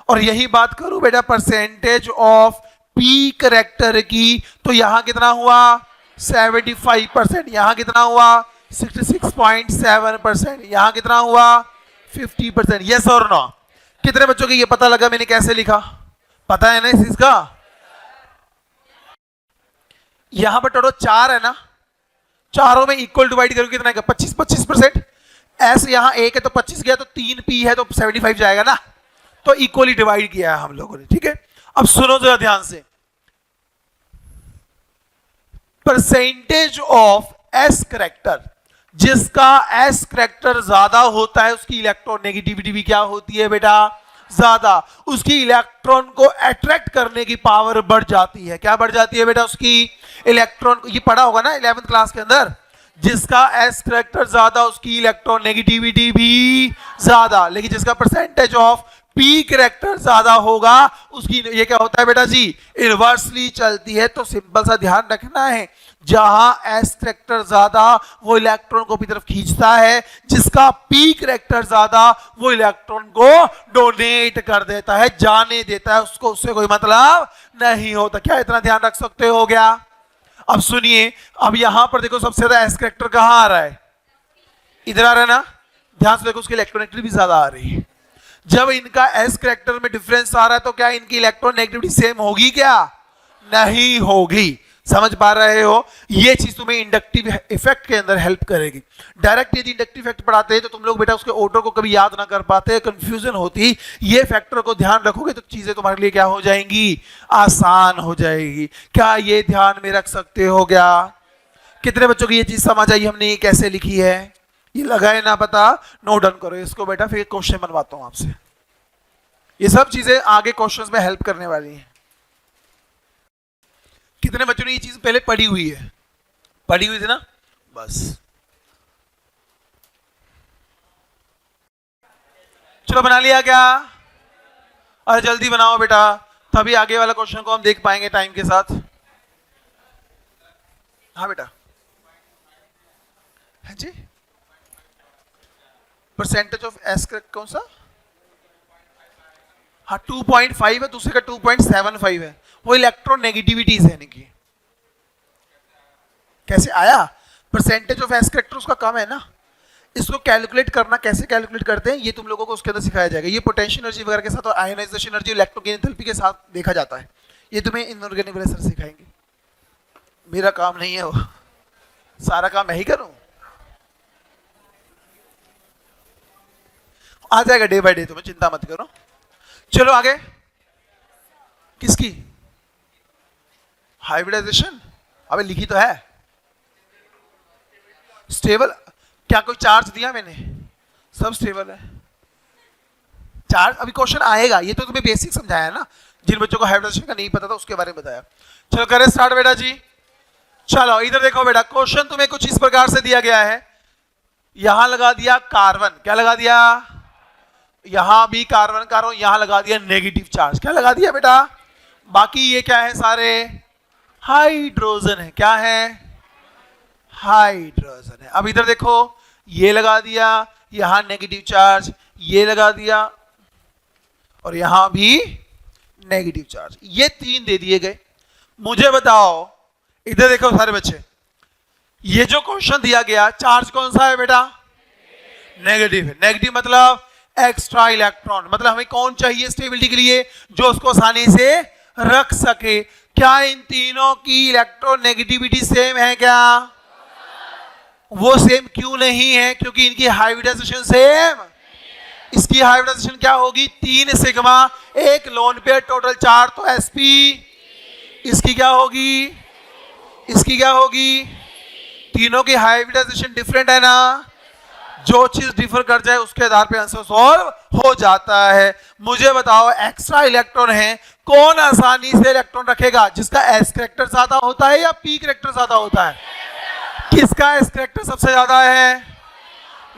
और यही बात करूं बेटा परसेंटेज ऑफ पी करैक्टर की, तो यहां कितना हुआ, 75%, यहां कितना हुआ, 66.7%, यहां कितना हुआ, 50%, यस और नो। कितने बच्चों को ये पता लगा मैंने कैसे लिखा, पता है ना इस चीज का। यहां पर टोटल 4 है ना, चारों में इक्वल डिवाइड करोगे कितना है, 25%। एस यहां 1 है तो 25 गया, तो 3 पी है तो 75 जाएगा ना, तो इक्वली डिवाइड किया है हम लोगों ने, ठीक है। अब सुनो जरा ध्यान से, परसेंटेज ऑफ एस करैक्टर, जिसका एस करैक्टर ज्यादा होता है उसकी इलेक्ट्रोनेगेटिविटी भी क्या होती है बेटा, ज्यादा। उसकी इलेक्ट्रॉन को अट्रैक्ट करने की पावर बढ़ जाती है। क्या बढ़ जाती है बेटा, उसकी इलेक्ट्रॉन, ये पढ़ा होगा ना 11th क्लास के अंदर, जिसका एस करैक्टर ज्यादा उसकी इलेक्ट्रोनेगेटिविटी भी ज्यादा। लेकिन जिसका परसेंटेज ऑफ पी करैक्टर ज्यादा होगा उसकी ये क्या होता है बेटा जी, इनवर्सली चलती है। तो सिंपल सा ध्यान रखना है, जहां एस करैक्टर ज्यादा वो इलेक्ट्रॉन को अपनी तरफ खींचता है, जिसका पी करैक्टर ज्यादा वो इलेक्ट्रॉन को डोनेट कर देता है, जाने देता है, उसको उससे कोई मतलब नहीं होता। क्या इतना ध्यान रख सकते हो गया। अब सुनिए, अब यहां पर देखो सबसे ज्यादा एस करैक्टर कहां आ रहा है, इधर आ रहा है ना, ध्यान से देखो उसकी इलेक्ट्रोनेगेटिविटी भी ज्यादा आ रही है। जब इनका एस करैक्टर में डिफरेंस आ रहा है तो क्या इनकी इलेक्ट्रोनेगेटिविटी सेम होगी, क्या नहीं होगी। समझ पा रहे हो, ये चीज तुम्हें इंडक्टिव इफेक्ट के अंदर हेल्प करेगी। डायरेक्ट यदि इंडक्टिव इफेक्ट पढ़ाते हैं तो तुम लोग बेटा उसके ऑर्डर को कभी याद ना कर पाते, कंफ्यूजन होती। ये फैक्टर को ध्यान रखोगे तो चीजें तुम्हारे लिए क्या हो जाएंगी, आसान हो जाएगी। क्या ये ध्यान में रख सकते हो क्या। कितने बच्चों की ये चीज समझ आई, हमने ये कैसे लिखी है, ये लगा है ना पता, नोट डाउन करो इसको बेटा, फिर क्वेश्चन बनवाता हूं आपसे। ये सब चीजें आगे क्वेश्चंस में हेल्प करने वाली हैं। कितने बच्चों ने ये चीज पहले पढ़ी हुई है, पढ़ी हुई थी ना, बस चलो बना लिया क्या, अरे जल्दी बनाओ बेटा, तभी आगे वाला क्वेश्चन को हम देख पाएंगे टाइम के साथ। हाँ बेटा, है जी। परसेंटेज ऑफ एस कौन सा? हाँ 2.5 है, दूसरे का 2.75 है, वो इलेक्ट्रोनेगेटिविटीज है इनकी। कैसे आया? परसेंटेज ऑफ एस करेक्टर उसका कम है ना, इसको कैलकुलेट करना कैसे कैलकुलेट करते हैं ये तुम लोगों को उसके अंदर सिखाया जाएगा। ये पोटेंशियल एनर्जी वगैरह के साथ और आयोनाइजेशन एनर्जी, इलेक्ट्रोगेन एंथैल्पी के साथ देखा जाता है। ये तुम्हें इनऑर्गेनिक वाले सर सिखाएंगे, मेरा काम नहीं है वो, सारा काम मैं ही करूं। आ जाएगा डे बाय डे, तुम्हें चिंता मत करो। चलो आगे, किसकी? हाइब्रिडाइजेशन। अबे लिखी तो है स्टेबल। क्या कोई चार्ज दिया मैंने? सब स्टेबल है। चार्ज अभी क्वेश्चन आएगा, ये तो तुम्हें बेसिक समझाया ना, जिन बच्चों को हाइब्रिडाइजेशन का नहीं पता था उसके बारे में बताया। चलो करें स्टार्ट बेटा जी। चलो इधर देखो बेटा, क्वेश्चन तुम्हें कुछ इस प्रकार से दिया गया है। यहां लगा दिया कार्बन, क्या लगा दिया? यहां भी कार्बन कार्बन, यहां लगा दिया नेगेटिव चार्ज, क्या लगा दिया बेटा? बाकी ये क्या है? सारे हाइड्रोजन है। क्या है? हाइड्रोजन है। अब इधर देखो, ये लगा दिया, यहां नेगेटिव चार्ज, ये लगा दिया, और यहां भी नेगेटिव चार्ज, ये 3 दे दिए गए। मुझे बताओ, इधर देखो सारे बच्चे, ये जो क्वेश्चन दिया गया चार्ज कौन सा है बेटा? नेगेटिव है। नेगेटिव मतलब एक्स्ट्रा इलेक्ट्रॉन, मतलब हमें कौन चाहिए स्टेबिलिटी के लिए? जो उसको आसानी से रख सके। क्या इन तीनों की इलेक्ट्रोनेगेटिविटी सेम है क्या? वो सेम क्यों नहीं है? क्योंकि इनकी हाइब्रिडाइजेशन सेम। इसकी हाइब्रिडाइजेशन क्या होगी? 3 सिग्मा, 1 लोन पेयर, टोटल 4 तो sp। इसकी क्या होगी? इसकी क्या होगी? तीनों की हाइब्रिडाइजेशन डिफरेंट है ना, जो चीज डिफर कर जाए उसके आधार पे आंसर सॉल्व हो जाता है। मुझे बताओ, एक्स्ट्रा इलेक्ट्रॉन है, कौन आसानी से इलेक्ट्रॉन रखेगा? जिसका एस करेक्टर ज्यादा होता है या पी करेक्टर ज्यादा होता है? किसका एस करेक्टर सबसे ज्यादा है?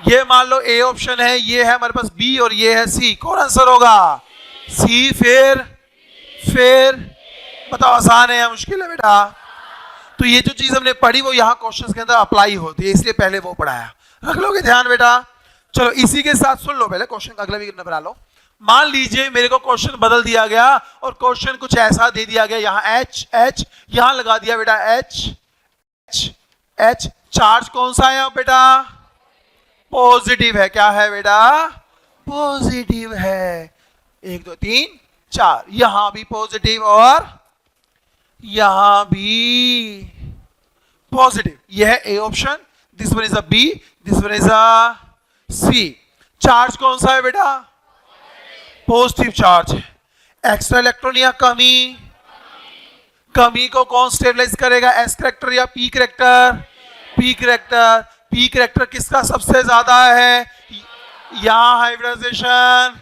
ये मान लो ए ऑप्शन है, ये है हमारे पास बी और ये है सी, कौन आंसर होगा? सी। फिर बताओ, आसान है या मुश्किल है बेटा? तो ये जो चीज हमने पढ़ी वो यहाँ क्वेश्चंस के अंदर अप्लाई होती है, इसलिए पहले वो पढ़ाया, रख लोगे ध्यान बेटा। चलो इसी के साथ सुन लो पहले क्वेश्चन का, अगला भी बना लो। मान लीजिए मेरे को क्वेश्चन बदल दिया गया और क्वेश्चन कुछ ऐसा दे दिया गया, यहाँ एच एच, यहां लगा दिया बेटा एच एच एच। चार्ज कौन सा है बेटा? पॉजिटिव है। क्या है बेटा? पॉजिटिव है। 1 2 3 4, यहां भी पॉजिटिव और यहां भी पॉजिटिव। यह है A option, this one is a B, this one is a C. Charge कौन सा है बेटा? Positive charge. एक्स्ट्रा इलेक्ट्रॉन या कमी? कमी को कौन स्टेबलाइज करेगा? एस करेक्टर या P character? P character. P character किसका सबसे ज्यादा है? यहां हाइब्रिडाइजेशन,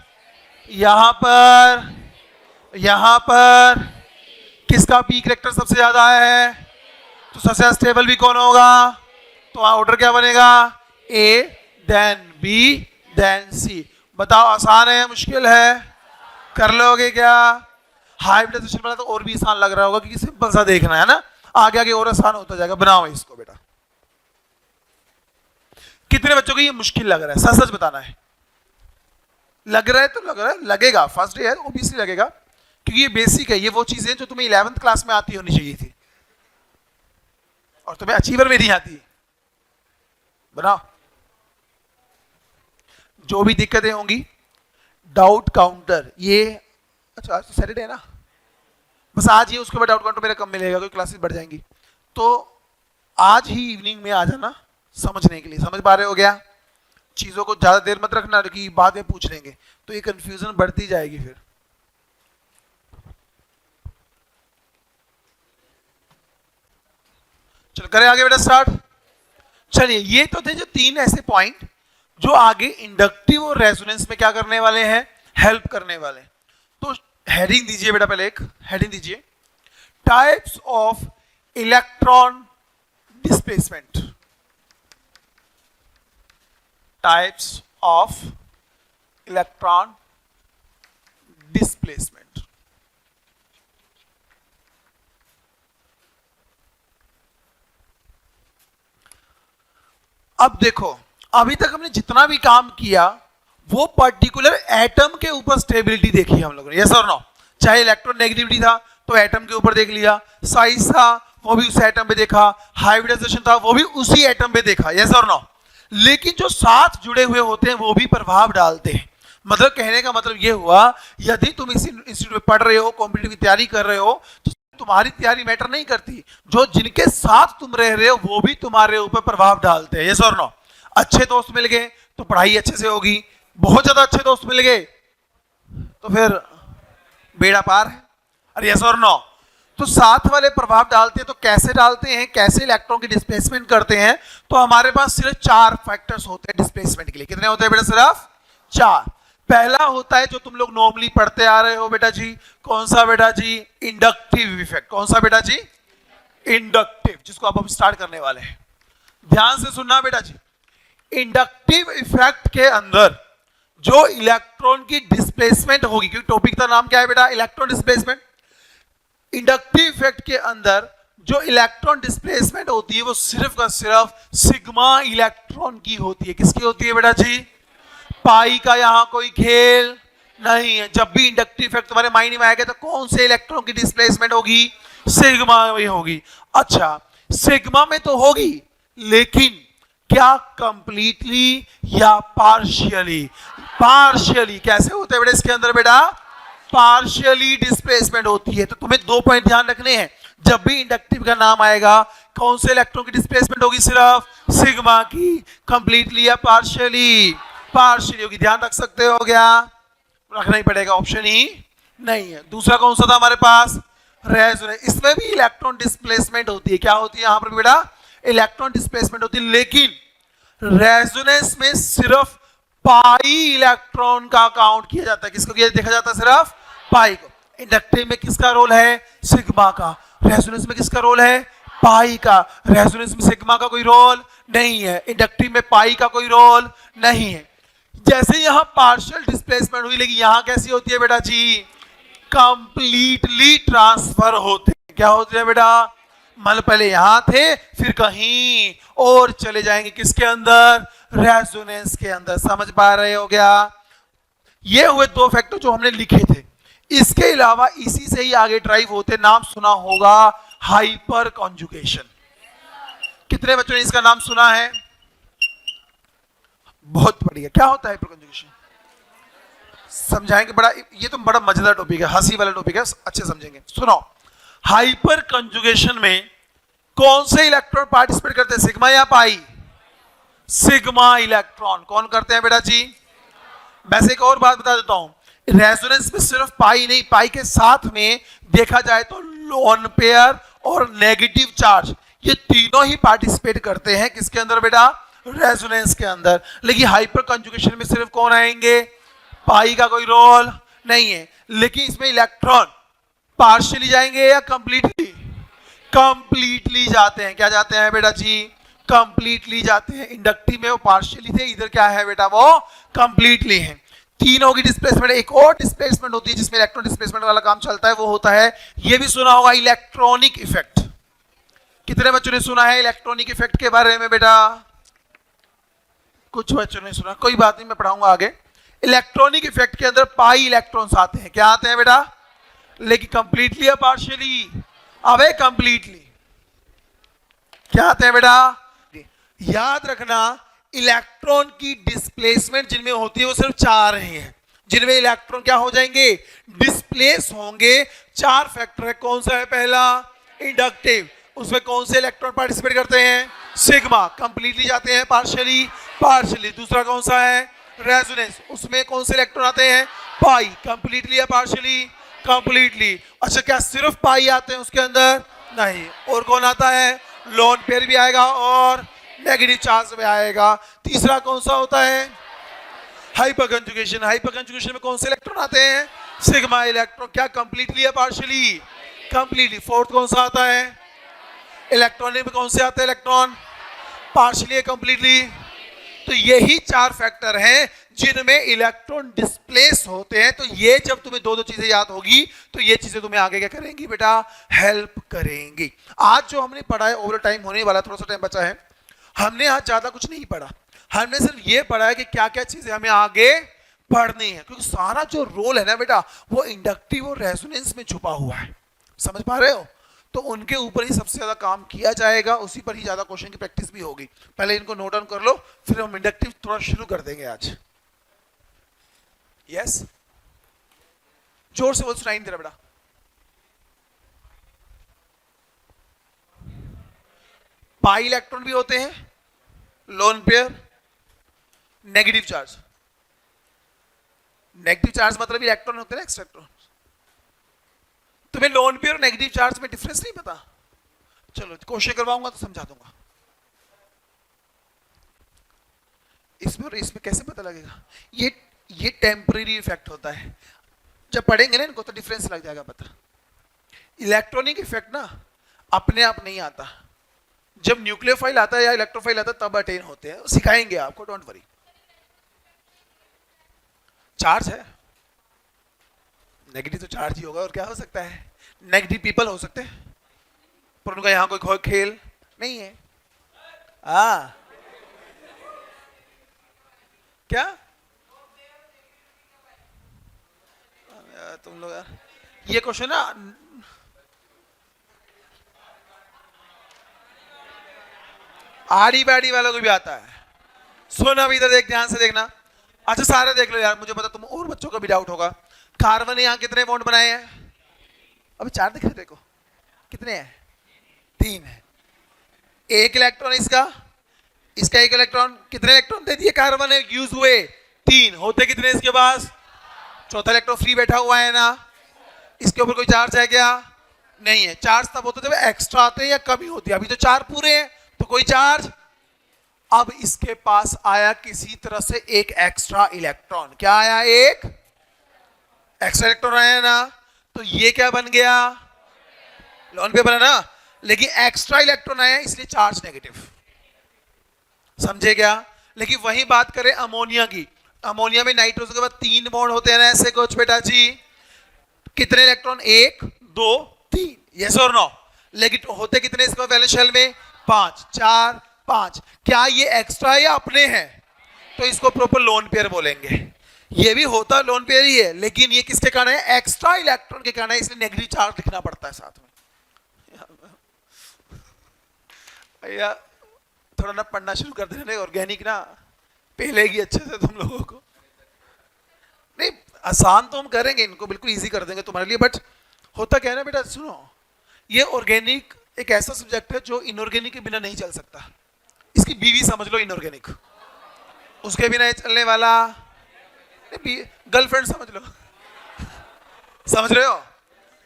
यहां पर किसका पी करेक्टर सबसे ज्यादा है? तो सबसे स्टेबल भी कौन होगा? तो ऑर्डर क्या बनेगा? ए देन बी देन सी। बताओ आसान है या मुश्किल है? कर लोगे क्या? हाइब्रिडाइजेशन वाला तो और भी आसान लग रहा होगा क्योंकि सिंपल सा देखना है ना, आगे आगे और आसान होता जाएगा। बनाओ इसको बेटा। कितने बच्चों को ये मुश्किल लग रहा है? सच सच बताना है। लग रहा है तो लग रहा है, लगेगा, फर्स्ट डे है ओबीसी लगेगा, क्योंकि ये बेसिक है, ये वो चीजें जो तुम्हें 11th क्लास में आती होनी चाहिए थी और तुम्हें अचीवर में नहीं आती। बनाओ। जो भी दिक्कतें होंगी, डाउट काउंटर, ये अच्छा आज तो सैटरडे है ना, बस आज ही, उसके बाद डाउट काउंटर मेरा कम मिलेगा क्योंकि क्लासेस बढ़ जाएंगी। तो आज ही इवनिंग में आ जाना समझने के लिए। समझ पा रहे हो गया? चीजों को ज्यादा देर मत रखना कि बाद में पूछ लेंगे, तो ये कंफ्यूजन बढ़ती जाएगी फिर। चल करें आगे बेटा स्टार्ट। चलिए ये तो थे जो 3 ऐसे पॉइंट जो आगे इंडक्टिव और रेजोनेंस में क्या करने वाले हैं? हेल्प करने वाले। तो हेडिंग दीजिए बेटा, पहले एक हेडिंग दीजिए, types of electron displacement. Types of electron displacement. अब देखो, अभी तक हमने जितना भी काम किया वो पर्टिकुलर एटम के ऊपर स्टेबिलिटी देखी हम लोगों ने, यस और नो। चाहे इलेक्ट्रोनेगेटिविटी था तो एटम के ऊपर देख लिया, साइज था वो भी उस एटम पे देखा, हाइब्रिडाइजेशन था वो भी उसी एटम पे देखा, यस और नो। लेकिन जो साथ जुड़े हुए होते हैं वो भी प्रभाव डालते हैं। मतलब कहने का मतलब ये हुआ, यदि तुम इसी इंस्टीट्यूट में पढ़ रहे हो, कॉम्पिटिटिव की तैयारी कर रहे हो, तो तुम्हारी तैयारी मैटर नहीं करती, जो जिनके साथ तुम रह रहे हो वो भी तुम्हारे ऊपर प्रभाव डालते हैं, यस और नो। अच्छे दोस्त मिल गए तो पढ़ाई अच्छे से होगी, बहुत ज्यादा अच्छे दोस्त मिल गए तो फिर बेड़ा पार है, अरे यस और नो। तो साथ वाले प्रभाव डालते हैं, तो कैसे डालते हैं, कैसे इलेक्ट्रॉन की डिस्प्लेसमेंट करते हैं, तो हमारे पास सिर्फ 4 फैक्टर्स होते हैं डिस्प्लेसमेंट के लिए। कितने होते हैं बेटा? सिर्फ 4। पहला होता है जो तुम लोग नॉर्मली पढ़ते आ रहे हो बेटा जी, कौन सा बेटा जी? Inductive effect. कौन सा बेटा जी? इंडक्टिव, जिसको अब हम स्टार्ट करने वाले हैं। ध्यान से सुनना बेटा जी, इंडक्टिव इफेक्ट के अंदर जो इलेक्ट्रॉन की डिस्प्लेसमेंट होगी, क्योंकि टॉपिक का नाम क्या है बेटा? Electron displacement. इंडक्टिव इफेक्ट के अंदर जो इलेक्ट्रॉन डिस्प्लेसमेंट होती है वो सिर्फ का सिर्फ सिग्मा इलेक्ट्रॉन की होती है। किसकी होती है बेटा जी? पाई का यहां कोई खेल नहीं है। जब भी इंडक्टिव इफेक्ट तुम्हारे माइंड में आएगा तो कौन से इलेक्ट्रॉन की डिस्प्लेसमेंट होगी? सिग्मा में होगी। अच्छा, सिग्मा में तो होगी, लेकिन क्या कंप्लीटली या पार्शियली? पार्शियली। कैसे होते हैं बेटा इसके अंदर? बेटा पार्शियली डिस्प्लेसमेंट होती है। तो तुम्हें 2 पॉइंट ध्यान रखने हैं, जब भी इंडक्टिव का नाम आएगा कौन से इलेक्ट्रॉन की डिस्प्लेसमेंट होगी? सिर्फ सिग्मा की। कंप्लीटली या पार्शियली? पार्शियली होगी। ध्यान रख सकते हो? क्या रखना ही पड़ेगा, ऑप्शन ही नहीं है। दूसरा कौन सा था हमारे पास? रेजोनेंस। इसमें भी इलेक्ट्रॉन डिस्प्लेसमेंट होती है। क्या होती है यहां पर बेटा? इलेक्ट्रॉन डिस्प्लेसमेंट होती है, लेकिन रेजोनेंस में सिर्फ पाई इलेक्ट्रॉन का काउंट किया जाता है। किसको किया देखा जाता है? सिर्फ पाई को। इंडक्टिव में किसका रोल है? सिग्मा का। रेजोनेंस में किसका रोल है? पाई का। रेजोनेंस में सिग्मा का कोई रोल नहीं है, इंडक्टिव में पाई का कोई रोल नहीं है। जैसे यहां पार्शियल डिस्प्लेसमेंट हुई, लेकिन यहां कैसी होती है बेटा जी? कंप्लीटली ट्रांसफर होते हैं। क्या होते हैं बेटा? मतलब पहले यहां थे फिर कहीं और चले जाएंगे, किसके अंदर? रेजोनेंस के अंदर। समझ पा रहे हो क्या? ये हुए 2 फैक्टर जो हमने लिखे थे। इसके अलावा इसी से ही आगे ड्राइव होते, नाम सुना होगा हाइपर कॉन्जुगेशन। कितने बच्चों ने इसका नाम सुना है? बहुत बढ़िया। क्या होता है हाइपर कॉन्जुगेशन? समझाएंगे। बड़ा ये तो बड़ा मजेदार टॉपिक है, हंसी वाला टॉपिक है, अच्छे समझेंगे। सुनो, हाइपर कंजुगेशन में कौन से इलेक्ट्रॉन पार्टिसिपेट करते हैं? सिग्मा या पाई? Sigma electron. कौन करते हैं बेटा जी? वैसे एक और बात बता देता हूं, रेजोनेंस में सिर्फ पाई नहीं, पाई के साथ में देखा जाए तो लोन पेयर और नेगेटिव चार्ज, ये तीनों ही पार्टिसिपेट करते हैं। किसके अंदर बेटा? रेजोनेंस के अंदर। लेकिन हाइपर कंजुगेशन में सिर्फ कौन आएंगे? पाई का कोई रोल नहीं है। लेकिन इसमें इलेक्ट्रॉन पार्शियली जाएंगे या कंप्लीटली? कंप्लीटली जाते हैं। क्या जाते हैं बेटा जी? कंप्लीटली जाते हैं। इंडक्टिव में वो पार्शियली थे, इधर क्या है बेटा? वो कंप्लीटली है। तीनों की डिस्प्लेसमेंट। एक और डिस्प्लेसमेंट होती है जिसमें इलेक्ट्रॉन डिस्प्लेसमेंट वाला काम चलता है, वो होता है, ये भी सुना होगा, इलेक्ट्रॉनिक इफेक्ट। कितने बच्चों ने सुना है इलेक्ट्रॉनिक इफेक्ट के बारे में बेटा? कुछ बच्चों ने सुना, कोई बात नहीं, मैं पढ़ाऊंगा आगे। इलेक्ट्रॉनिक इफेक्ट के अंदर पाई इलेक्ट्रॉन्स आते हैं। क्या आते हैं बेटा? लेकिन कंप्लीटली या पार्शियली? अबे कंप्लीटली। क्या आते हैं बेटा? याद रखना, इलेक्ट्रॉन की डिस्प्लेसमेंट जिनमें होती है वो सिर्फ 4 ही है, जिनमें इलेक्ट्रॉन क्या हो जाएंगे? डिस्प्लेस होंगे। 4 फैक्टर है। कौन सा है? पहला इंडक्टिव, उसमें कौन से इलेक्ट्रॉन पार्टिसिपेट करते हैं? सिग्मा। कंप्लीटली जाते हैं? पार्शियली? पार्शियली। दूसरा कौन सा है? रेजोनेंस, उसमें कौन से इलेक्ट्रॉन आते हैं? पाई। कंप्लीटली या पार्शियली? कंप्लीटली। अच्छा, क्या सिर्फ पाई आते हैं उसके अंदर? नहीं। और कौन आता है? लोन पेयर भी आएगा और नेगेटिव चार्ज भी आएगा। तीसरा कौन सा होता है? Hyper conjugation. हाइपर कंजुगेशन में कौन से इलेक्ट्रॉन आते हैं? Sigma electron. क्या कंप्लीटली या पार्शियली? कंप्लीटली। फोर्थ कौन सा आता है? इलेक्ट्रॉनिक में कौन से आते हैं इलेक्ट्रॉन? पार्शियली या कंप्लीटली? तो यही 4 फैक्टर हैं जिनमें इलेक्ट्रॉन डिस्प्लेस होते हैं। तो ये जब तुम्हें 2 चीजें याद होगी तो ये चीजें तुम्हें आगे क्या करेंगी बेटा? हेल्प करेंगी। आज जो हमने पढ़ा है, ओवर टाइम होने वाला, थोड़ा सा टाइम बचा है, हमने आज ज्यादा कुछ नहीं पढ़ा, हमने सिर्फ ये पढ़ा है कि क्या क्या चीजें हमें आगे पढ़नी है, क्योंकि सारा जो रोल है ना बेटा वो इंडक्टिव और रेजोनेंस में छुपा हुआ है। समझ पा रहे हो? तो उनके ऊपर ही सबसे ज्यादा काम किया जाएगा, उसी पर ही ज्यादा क्वेश्चन की प्रैक्टिस भी होगी। पहले इनको नोट डाउन कर लो, फिर हम इंडक्टिव थोड़ा शुरू कर देंगे आज। यस, जोर से बोल, सुनाई नहीं दे रहा बेटा। पाई इलेक्ट्रॉन भी होते हैं, lone pair, negative charge. Negative charge मतलब इलेक्ट्रॉन होते हैं ना, एक्स्ट्रा इलेक्ट्रॉन। तुम्हें लोन पेयर और नेगेटिव चार्ज में डिफरेंस नहीं पता? चलो क्वेश्चन करवाऊंगा तो समझा दूंगा। इसमें और इसमें कैसे पता लगेगा? ये टेम्परेरी इफेक्ट होता है, जब पढ़ेंगे ना इनको तो डिफरेंस लग जाएगा पता। इलेक्ट्रॉनिक इफेक्ट ना अपने आप नहीं आता, जब न्यूक्लियोफाइल आता है या इलेक्ट्रोफाइल आता है तब अटेन होते हैं, सिखाएंगे आपको, डोंट वरी। चार्ज है, नेगेटिव तो चार्ज ही होगा, और क्या हो सकता है? नेगेटिव पीपल हो सकते हैं, पर उनका यहां कोई खेल नहीं है। क्या तुम लोग यार, ये क्वेश्चन ना आड़ी बाड़ी वालों को भी आता है। सुन अभी इधर देख, ध्यान से देखना। अच्छा सारे देख लो यार, मुझे पता तुम और बच्चों का भी डाउट होगा। कार्बन ने यहाँ कितने बॉन्ड बनाए हैं? अभी 4 दिख रहे देखो, कितने हैं? 3 है। एक इलेक्ट्रॉन इसका, इसका एक इलेक्ट्रॉन, कितने इलेक्ट्रॉन दे दिए कार्बन ने यूज हुए? 3। होते कितने इसके पास? चौथा इलेक्ट्रॉन फ्री बैठा हुआ है ना, इसके ऊपर कोई चार्ज है क्या? नहीं है। चार्ज तब होते जब एक्स्ट्रा आते हैं या कमी होती है, अभी तो 4 पूरे हैं तो कोई चार्ज। अब इसके पास आया किसी तरह से एक एक्स्ट्रा इलेक्ट्रॉन, क्या आया? एक एक्स्ट्रा इलेक्ट्रॉन आया ना, तो ये क्या बन गया? लोन पे बना ना, लेकिन एक्स्ट्रा इलेक्ट्रॉन आया इसलिए चार्ज नेगेटिव। समझे क्या? लेकिन वही बात करें अमोनिया की, अमोनिया में नाइट्रोजन के बाद 3 बॉन्ड होते हैं ना, ऐसे कुछ बेटा जी। कितने इलेक्ट्रॉन? 1 2 3, यस और नो। लेकिन होते कितने इसके वैलेंस शेल में? 5 4 5। क्या ये एक्स्ट्रा या अपने हैं? तो इसको प्रॉपर लोन पेयर बोलेंगे। ये भी होता लोन पेयर ही है, लेकिन ये किसके कारण है? एक्स्ट्रा इलेक्ट्रॉन के कारण है, इसलिए नेगेटिव चार्ज लिखना पड़ता है साथ में। भैया थोड़ा ना पढ़ना शुरू कर देना, ऑर्गेनिक ना पहलेगी अच्छे से तुम लोगों को। नहीं आसान तो हम करेंगे, इनको बिल्कुल इजी कर देंगे तुम्हारे लिए। बट होता क्या है ना बेटा, सुनो, ये ऑर्गेनिक एक ऐसा सब्जेक्ट है जो इनऑर्गेनिक के बिना नहीं चल सकता। इसकी बीवी समझ लो इनऑर्गेनिक, उसके बिना चलने वाला गर्लफ्रेंड समझ लो, समझ रहे हो?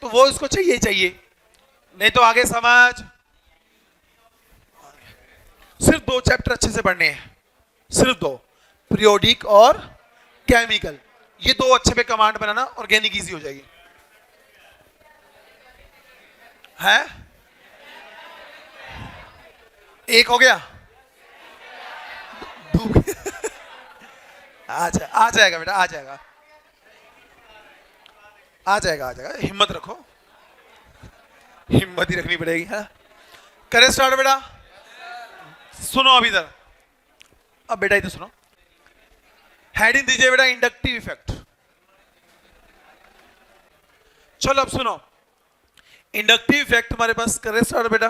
तो वो इसको चाहिए चाहिए, नहीं तो आगे समझ। सिर्फ 2 चैप्टर अच्छे से पढ़ने हैं, सिर्फ 2, पीरियोडिक और केमिकल। ये 2 अच्छे पे कमांड बनाना, ऑर्गेनिक इजी हो जाएगी। है एक हो गया, आ जाएगा बेटा, आ जाएगा, आ जाएगा, आ जाएगा। हिम्मत रखो, हिम्मत ही रखनी पड़ेगी। है करें स्टार्ट बेटा। सुनो अब इधर, अब बेटा इधर सुनो, हेडिंग दीजिए बेटा इंडक्टिव इफेक्ट। चलो अब सुनो, इंडक्टिव इफेक्ट हमारे पास करें स्टार्ट बेटा।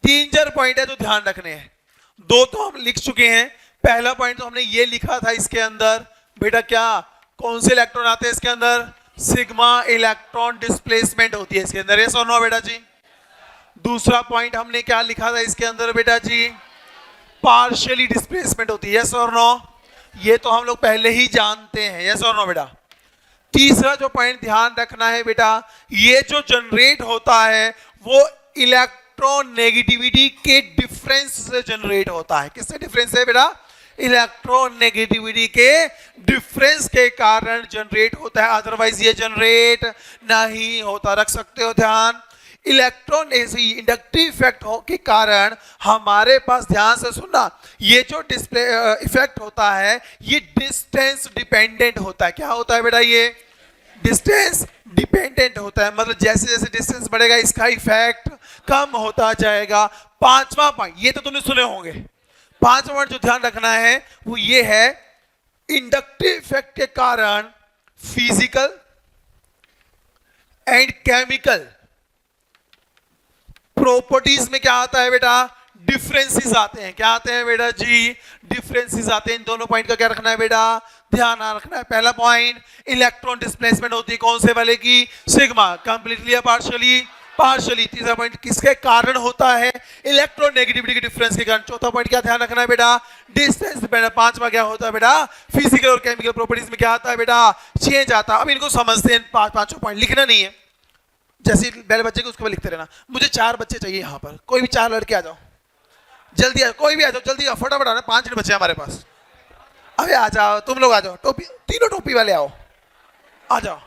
3-4 पॉइंट है जो ध्यान रखने हैं। 2 तो हम लिख चुके हैं। पहला पॉइंट तो हमने ये लिखा था इसके अंदर बेटा, क्या कौन से इलेक्ट्रॉन आते हैं इसके अंदर? सिग्मा इलेक्ट्रॉन डिस्प्लेसमेंट होती है इसके अंदर, यस और नो बेटा जी। दूसरा पॉइंट हमने क्या लिखा था इसके अंदर बेटा जी? पार्शियली डिस्प्लेसमेंट होती है, यस और नो। ये तो हम लोग पहले ही जानते हैं, यस और नो बेटा। तीसरा जो पॉइंट ध्यान रखना है बेटा, ये जो जनरेट होता है वो इलेक्ट्रॉन नेगेटिविटी के डिफरेंस से जनरेट होता है। किससे डिफरेंस है बेटा? इलेक्ट्रॉन नेगेटिविटी के डिफरेंस के कारण जनरेट होता है, अदरवाइज ये जनरेट नहीं होता। रख सकते हो ध्यान। इलेक्ट्रॉन इंडक्टिव इफेक्ट के कारण हमारे पास, ध्यान से सुनना, ये जो डिस्प्ले इफेक्ट होता है ये डिस्टेंस डिपेंडेंट होता है। क्या होता है बेटा? ये डिस्टेंस डिपेंडेंट होता है, मतलब जैसे जैसे डिस्टेंस बढ़ेगा इसका इफेक्ट कम होता जाएगा। पांचवा पॉइंट ये तो तुमने सुने होंगे। पांचवा पॉइंट जो ध्यान रखना है वो ये है, इंडक्टिव इफेक्ट के कारण फिजिकल एंड केमिकल प्रॉपर्टीज में क्या आता है बेटा, डिफरेंसेस आते हैं। क्या आते हैं बेटा जी, डिफरेंसेस आते हैं। इन दोनों पॉइंट का क्या रखना है बेटा, ध्यान रखना है। पहला पॉइंट, इलेक्ट्रॉन डिस्प्लेसमेंट होती है कौन से वाले की, सिग्मा, कंप्लीटली या पार्शियली, पार्शियली। तीसरा पॉइंट किसके कारण होता है, इलेक्ट्रोनेगेटिविटी के डिफरेंस के कारण। चौथा पॉइंट क्या ध्यान रखना है बेटा, डिस्टेंस डिपेंडेंट। पांचवा क्या होता है बेटा, फिजिकल और केमिकल प्रॉपर्टीज में क्या आता है बेटा, चेंज आता है। अब इनको समझते हैं, पांचों पॉइंट लिखना नहीं है, जैसे पहले बच्चे को उसके बाद लिखते रहना। मुझे 4 बच्चे चाहिए यहाँ पर, कोई भी 4 लड़के आ जाओ, जल्दी आ, कोई भी आ जाओ, जल्दी आओ, फटाफट आना, 5 मिनट बचे हमारे पास। अबे आ जाओ, तुम लोग आ जाओ, टोपी, तीनों टोपी वाले आओ, आ जाओ।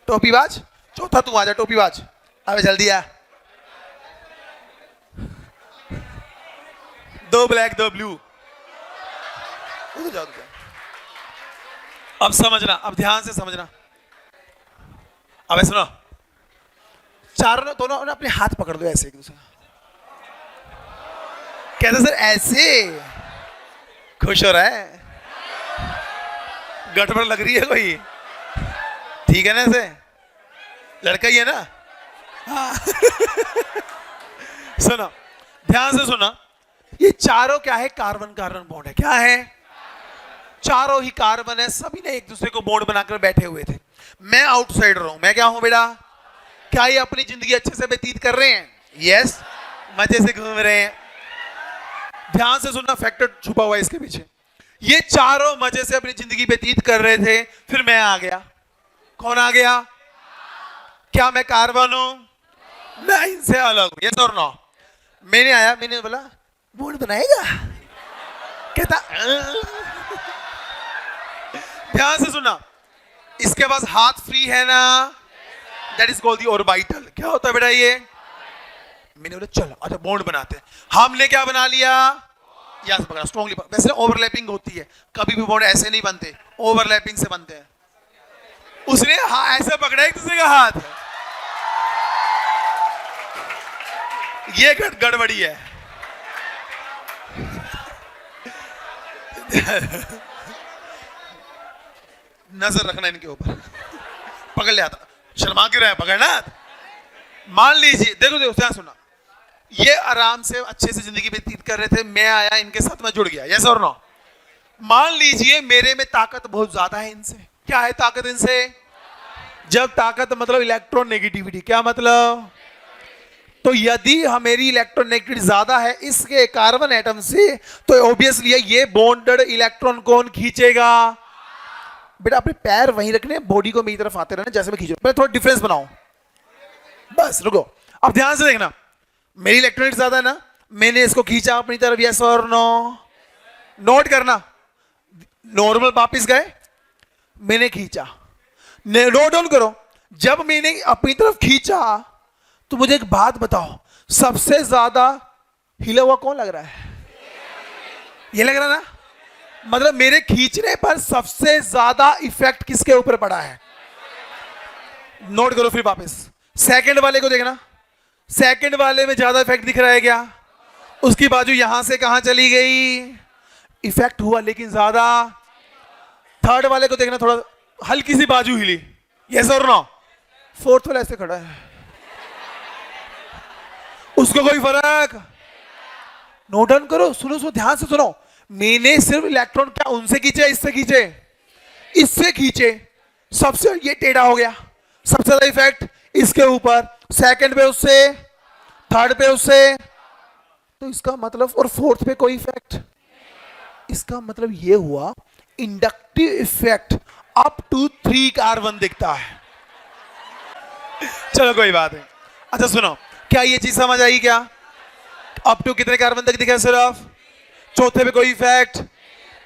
टोपीबाज, चौथा तू आ जा, टोपीबाज, अबे जल्दी आ। 2 ब्लैक 2 ब्लू, उधर जाओ, उधर जाओ। अब समझना, अब ध्यान से समझना। अब सुनो, चारों दोनों ने अपने हाथ पकड़ दो ऐसे एक दूसरे, कैसे सर, ऐसे खुश हो रहा है, गड़बड़ लग रही है कोई, ठीक है ना, ऐसे लड़का ही है ना, हाँ। सुनो, ध्यान से सुना, ये चारों क्या है, कार्बन कार्बन बॉन्ड है। क्या है, चारों ही कार्बन है, सभी ने एक दूसरे को बॉन्ड बनाकर बैठे हुए थे। मैं आउटसाइडर हूं, मैं क्या हूं बेटा, क्या ये अपनी जिंदगी अच्छे से व्यतीत कर रहे हैं, यस, मजे से घूम रहे हैं। ध्यान से सुनना, फैक्टर छुपा हुआ है इसके पीछे। ये चारों मजे से अपनी जिंदगी व्यतीत कर रहे थे, फिर मैं आ गया। कौन आ गया, क्या मैं कार्बन हूं, मैं इनसे अलग हूं, यस और नो। मैंने आया, मैंने बोला बॉन्ड बनाएगा, कहता ध्यान से सुनना, इसके पास हाथ फ्री है ना, that is called the orbital. क्या होता है बेटा ये, मैंने बोला चलो अच्छा बॉन्ड बनाते हैं। हमने क्या बना लिया, यहां से पकड़ा स्ट्रांगली। वैसे ओवरलैपिंग होती है, कभी भी बॉन्ड ऐसे नहीं बनते, ओवरलैपिंग से बनते हैं। उसने ऐसे पकड़ा एक दूसरे का हाथ, ये गड़बड़ी है। नजर रखना इनके ऊपर, पकड़ लिया था, शर्मा क्यों रहा है, पकड़ना। मान लीजिए, देखो देखो ध्यान सुना, ये आराम से अच्छे से जिंदगी व्यतीत कर रहे थे, मैं आया इनके साथ, मैं जुड़ गया, यस और नो। मान लीजिए मेरे में ताकत बहुत ज्यादा है इनसे। क्या है ताकत इनसे, जब ताकत मतलब इलेक्ट्रॉन नेगेटिविटी, क्या मतलब, तो यदि मेरी इलेक्ट्रॉन नेगेटिविटी ज्यादा है इसके कार्बन एटम से, तो ऑब्वियसली ये बॉन्डेड इलेक्ट्रॉन कौन खींचेगा बेटा, अपने पैर वहीं रखने, बॉडी को मेरी तरफ आते रहना, जैसे मैं खींचूं। पहले थोड़ा डिफरेंस बनाओ, बस रुको। अब ध्यान से देखना, मेरी इलेक्ट्रॉनिक ज्यादा है ना, मैंने इसको खींचा अपनी तरफ, यस और नो। नोट करना, नॉर्मल वापिस गए, मैंने खींचा, नोट डाउन करो। जब मैंने अपनी तरफ खींचा तो मुझे एक बात बताओ, सबसे ज्यादा हिला हुआ कौन लग रहा है, ये लग रहा ना, मतलब मेरे खींचने पर सबसे ज्यादा इफेक्ट किसके ऊपर पड़ा है। नोट करो फिर वापस, सेकंड वाले को देखना, सेकंड वाले में ज्यादा इफेक्ट दिख रहा है क्या, उसकी बाजू यहां से कहां चली गई, इफेक्ट हुआ लेकिन ज्यादा। थर्ड वाले को देखना, थोड़ा हल्की सी बाजू हिली, यस और नो। फोर्थ वाला ऐसे खड़ा है, उसको कोई फर्क। नोट डाउन करो, सुनो सुनो, ध्यान से सुनो, मैंने सिर्फ इलेक्ट्रॉन क्या उनसे खींचे, इससे खींचे, इससे खींचे, सबसे ये टेढ़ा हो गया, सबसे ज्यादा इफेक्ट इसके ऊपर, सेकंड पे उससे, थर्ड पे उससे, तो इसका मतलब, और फोर्थ पे कोई इफेक्ट। इसका मतलब ये हुआ inductive effect up to 3 carbon दिखता है। चलो कोई बात नहीं, अच्छा सुनो, क्या ये चीज समझ आई क्या, अप टू कितने कार्बन तक दिखा है सिर्फ, चौथे पे कोई effect,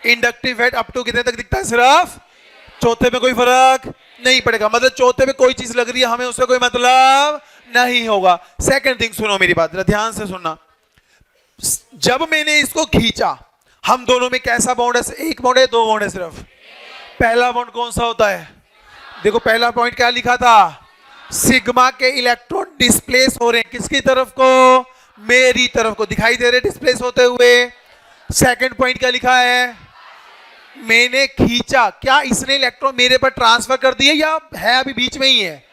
inductive effect up to कितने तक दिखता है सिर्फ, चौथे पे कोई फर्क नहीं पड़ेगा, मतलब चौथे पे कोई चीज लग रही है हमें उससे कोई मतलब नहीं होगा। सेकंड थिंग सुनो मेरी बात ध्यान से सुनना, जब मैंने इसको खींचा, हम दोनों में कैसा बॉन्ड है, एक बॉन्ड है, 2 बॉन्ड है सिर्फ। पहला बॉन्ड कौन सा होता है, देखो पहला पॉइंट क्या लिखा था, सिग्मा के इलेक्ट्रॉन डिस्प्लेस हो रहे हैं, किसकी तरफ को, मेरी तरफ को, दिखाई दे रहे डिस्प्लेस होते हुए। सेकंड पॉइंट क्या लिखा है, मैंने खींचा, क्या इसने इलेक्ट्रॉन मेरे पर ट्रांसफर कर दिए या है अभी बीच में ही है,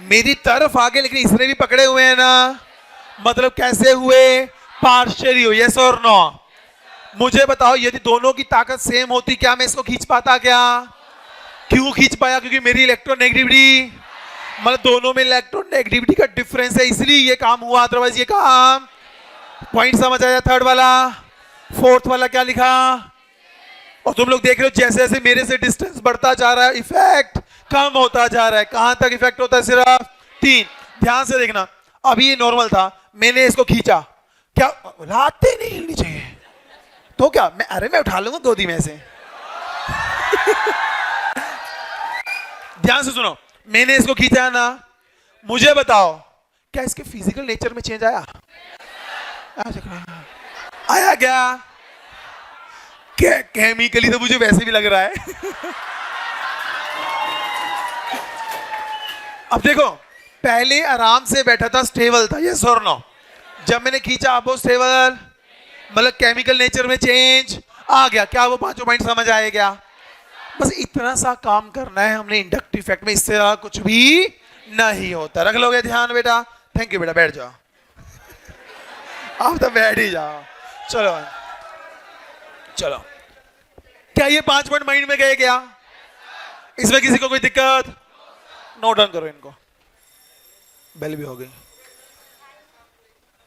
मेरी तरफ आगे, लेकिन इसने भी पकड़े हुए हैं ना, मतलब कैसे हुए, पार्शियली हो, यस और नो। मुझे बताओ यदि दोनों की ताकत सेम होती क्या मैं इसको खींच पाता क्या, क्यों खींच पाया, क्योंकि मेरी इलेक्ट्रॉन नेगेटिविटी, मतलब दोनों में इलेक्ट्रॉन नेगेटिविटी का डिफरेंस है, इसलिए ये काम हुआ, अदरवाइज ये काम। पॉइंट समझ आया थर्ड वाला। फोर्थ वाला क्या लिखा, और तुम लोग देख रहे हो जैसे जैसे मेरे से डिस्टेंस बढ़ता जा रहा है इफेक्ट कम होता जा रहा है। कहां तक इफेक्ट होता है, सिर्फ 3। ध्यान से देखना, अभी ये नॉर्मल था, मैंने इसको खींचा, क्या लाते नहीं हिलनी चाहिए तो क्या मैं, अरे मैं उठा लूंगा गोदी में से ध्यान से सुनो, मैंने इसको खींचा ना, मुझे बताओ क्या इसके फिजिकल नेचर में चेंज आया, आया क्या, केमिकली तो मुझे वैसे भी लग रहा है अब देखो पहले आराम से बैठा था, स्टेबल था, यस और नो, जब मैंने खींचा अब वो स्टेबल, मतलब केमिकल नेचर में चेंज आ गया, क्या वो पांचों पॉइंट समझ आए क्या, बस इतना सा काम करना है हमने इंडक्टिव इफेक्ट में, इससे ज्यादा कुछ भी नहीं होता। रख लोगे ध्यान बेटा, थैंक यू बेटा, बैठ जाओ आप तो बैठ ही जाओ। चलो चलो, क्या ये 5 पॉइंट माइंड में गए क्या, इसमें किसी को कोई दिक्कत, नोट डाउन करो इनको, बेल भी हो गई,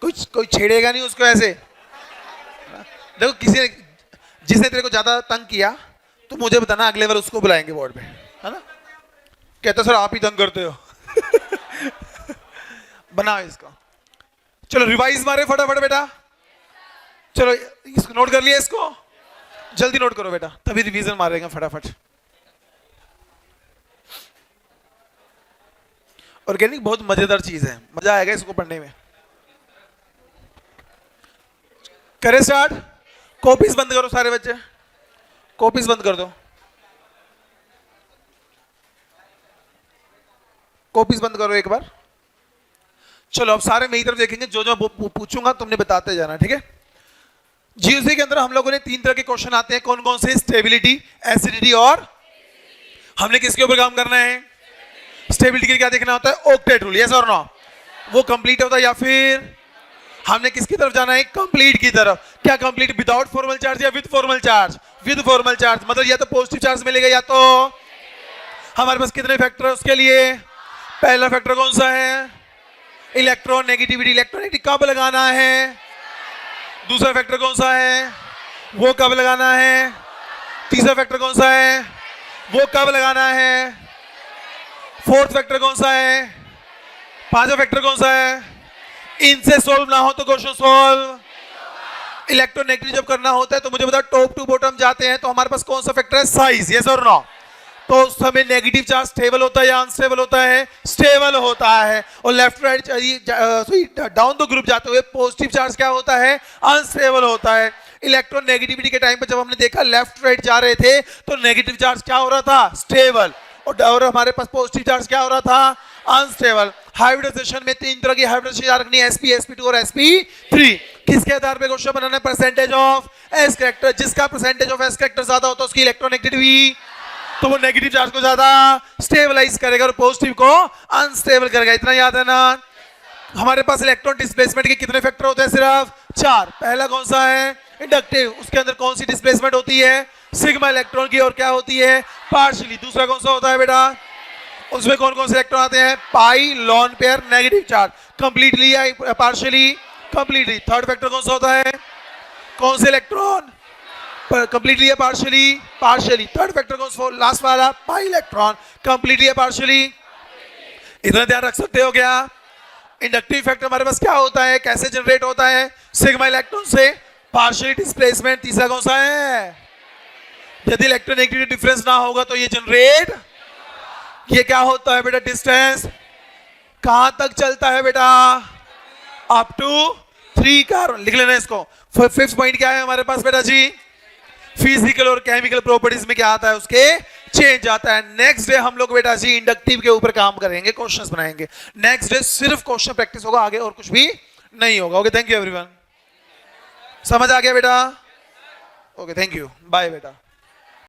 कोई छेड़ेगा नहीं उसको ऐसे। देखो किसी ने, जिसने तेरे को ज्यादा तंग किया तो मुझे बताना, अगले बार उसको बुलाएंगे बोर्ड पे, है ना, कहते सर आप ही तंग करते हो बनाओ इसको। चलो रिवाइज मारे फटाफट बेटा, चलो इसको नोट कर लिया, इसको जल्दी नोट करो बेटा, तभी रिवीजन मारेंगे फटाफट। ऑर्गेनिक बहुत मजेदार चीज है, मजा आएगा इसको पढ़ने में। करें स्टार्ट, कॉपीज बंद करो सारे बच्चे, कॉपीज बंद कर दो, कॉपीज बंद करो एक बार। चलो अब सारे मेरी तरफ देखेंगे, जो जो पूछूंगा तुमने बताते जाना, ठीक है। जीओसी के अंदर हम लोगों ने 3 तरह के क्वेश्चन आते हैं, कौन कौन से, स्टेबिलिटी, एसिडिटी और, हमने किसके ऊपर काम करना है, स्टेबिलिटी के लिए क्या देखना होता है, ऑक्टेट रूल, यस और नो, वो कंप्लीट होता है, या फिर हमने किसकी तरफ जाना है, कंप्लीट की तरफ। क्या कंप्लीट विदाउट फॉर्मल चार्ज या with formal charge, with formal charge, मतलब या तो पॉजिटिव चार्ज मिलेगा या तो, हमारे पास कितने फैक्टर है उसके लिए, पहला फैक्टर कौन सा है, इलेक्ट्रॉन नेगेटिविटी, इलेक्ट्रॉन नेगेटिव कब लगाना है, दूसरा फैक्टर कौन सा है, वो कब लगाना है, तीसरा फैक्टर कौन सा है, वो कब लगाना है, फोर्थ फैक्टर कौन सा है, पांचवा फैक्टर कौन सा है, इनसे सॉल्व ना हो तो क्वेश्चन सॉल्व। इलेक्ट्रोनेगेटिव जब करना होता है तो मुझे बता, टॉप टू बॉटम जाते हैं तो हमारे पास कौन सा फैक्टर है, साइज, यस और नो, तो उस समय नेगेटिव चार्ज स्टेबल होता है या अनस्टेबल होता है, स्टेबल होता है, और left write down the group जाते हुए पॉजिटिव चार्ज क्या होता है, अनस्टेबल होता है। इलेक्ट्रॉन नेगेटिविटी के टाइम पे जब हमने देखा लेफ्ट राइट जा रहे थे तो नेगेटिव चार्ज क्या हो रहा था, स्टेबल, और हमारे पास पॉजिटिव चार्ज क्या हो रहा था, अनस्टेबल। हाइब्रिडाइजेशन में 3 तरह की हाइब्रिडाइजेशन रखनी है, sp, sp2 और sp3। किसके आधार पे क्वेश्चन बनाना है, परसेंटेज ऑफ एस कैरेक्टर, जिसका परसेंटेज ऑफ एस कैरेक्टर ज्यादा होता है उसकी इलेक्ट्रोनेगेटिविटी, तो वो नेगेटिव चार्ज को ज्यादा स्टेबलाइज करेगा और पॉजिटिव को अनस्टेबल करेगा, इतना याद है ना। हमारे पास इलेक्ट्रॉन डिस्प्लेसमेंट के कितने फैक्टर होते हैं, सिर्फ 4। पहला कौन सा है, इंडक्टिव, उसके अंदर कौन सी डिस्प्लेसमेंट होती है, सिग्मा इलेक्ट्रॉन की, और क्या होती है, पार्शियली। दूसरा कौन सा होता है बेटा, उसमें कौन कौन से इलेक्ट्रॉन आते हैं, pi, lone pair, negative charge, completely या पार्शियली, कंप्लीटली। थर्ड फैक्टर कौन सा होता है, कौन से इलेक्ट्रॉन, कंप्लीटली या पार्शियली, पार्शियली। थर्ड फैक्टर कौन सा, लास्ट वाला, पाई इलेक्ट्रॉन, कंप्लीटली या पार्शियली। इतना ध्यान रख सकते हो क्या। इंडक्टिव इफेक्ट हमारे पास क्या होता है, कैसे जनरेट होता है, सिग्मा इलेक्ट्रॉन से, पार्शियली डिस्प्लेसमेंट। तीसरा कौन सा है, यदि इलेक्ट्रोनेगेटिविटी डिफरेंस ना होगा तो ये जनरेट, ये क्या होता है बेटा, डिस्टेंस। कहां तक चलता है बेटा, अप टू 3 कार्बन, लिख लेना इसको। फिफ्थ पॉइंट क्या है हमारे पास बेटा जी, फिजिकल और केमिकल प्रॉपर्टीज में क्या आता है, उसके चेंज आता है। नेक्स्ट डे हम लोग बेटा जी इंडक्टिव के ऊपर काम करेंगे, क्वेश्चंस बनाएंगे। नेक्स्ट डे सिर्फ क्वेश्चन प्रैक्टिस होगा, आगे और कुछ भी नहीं होगा। Okay, thank you everyone. समझ आ गया बेटा? ओके, थैंक यू, बाय बेटा।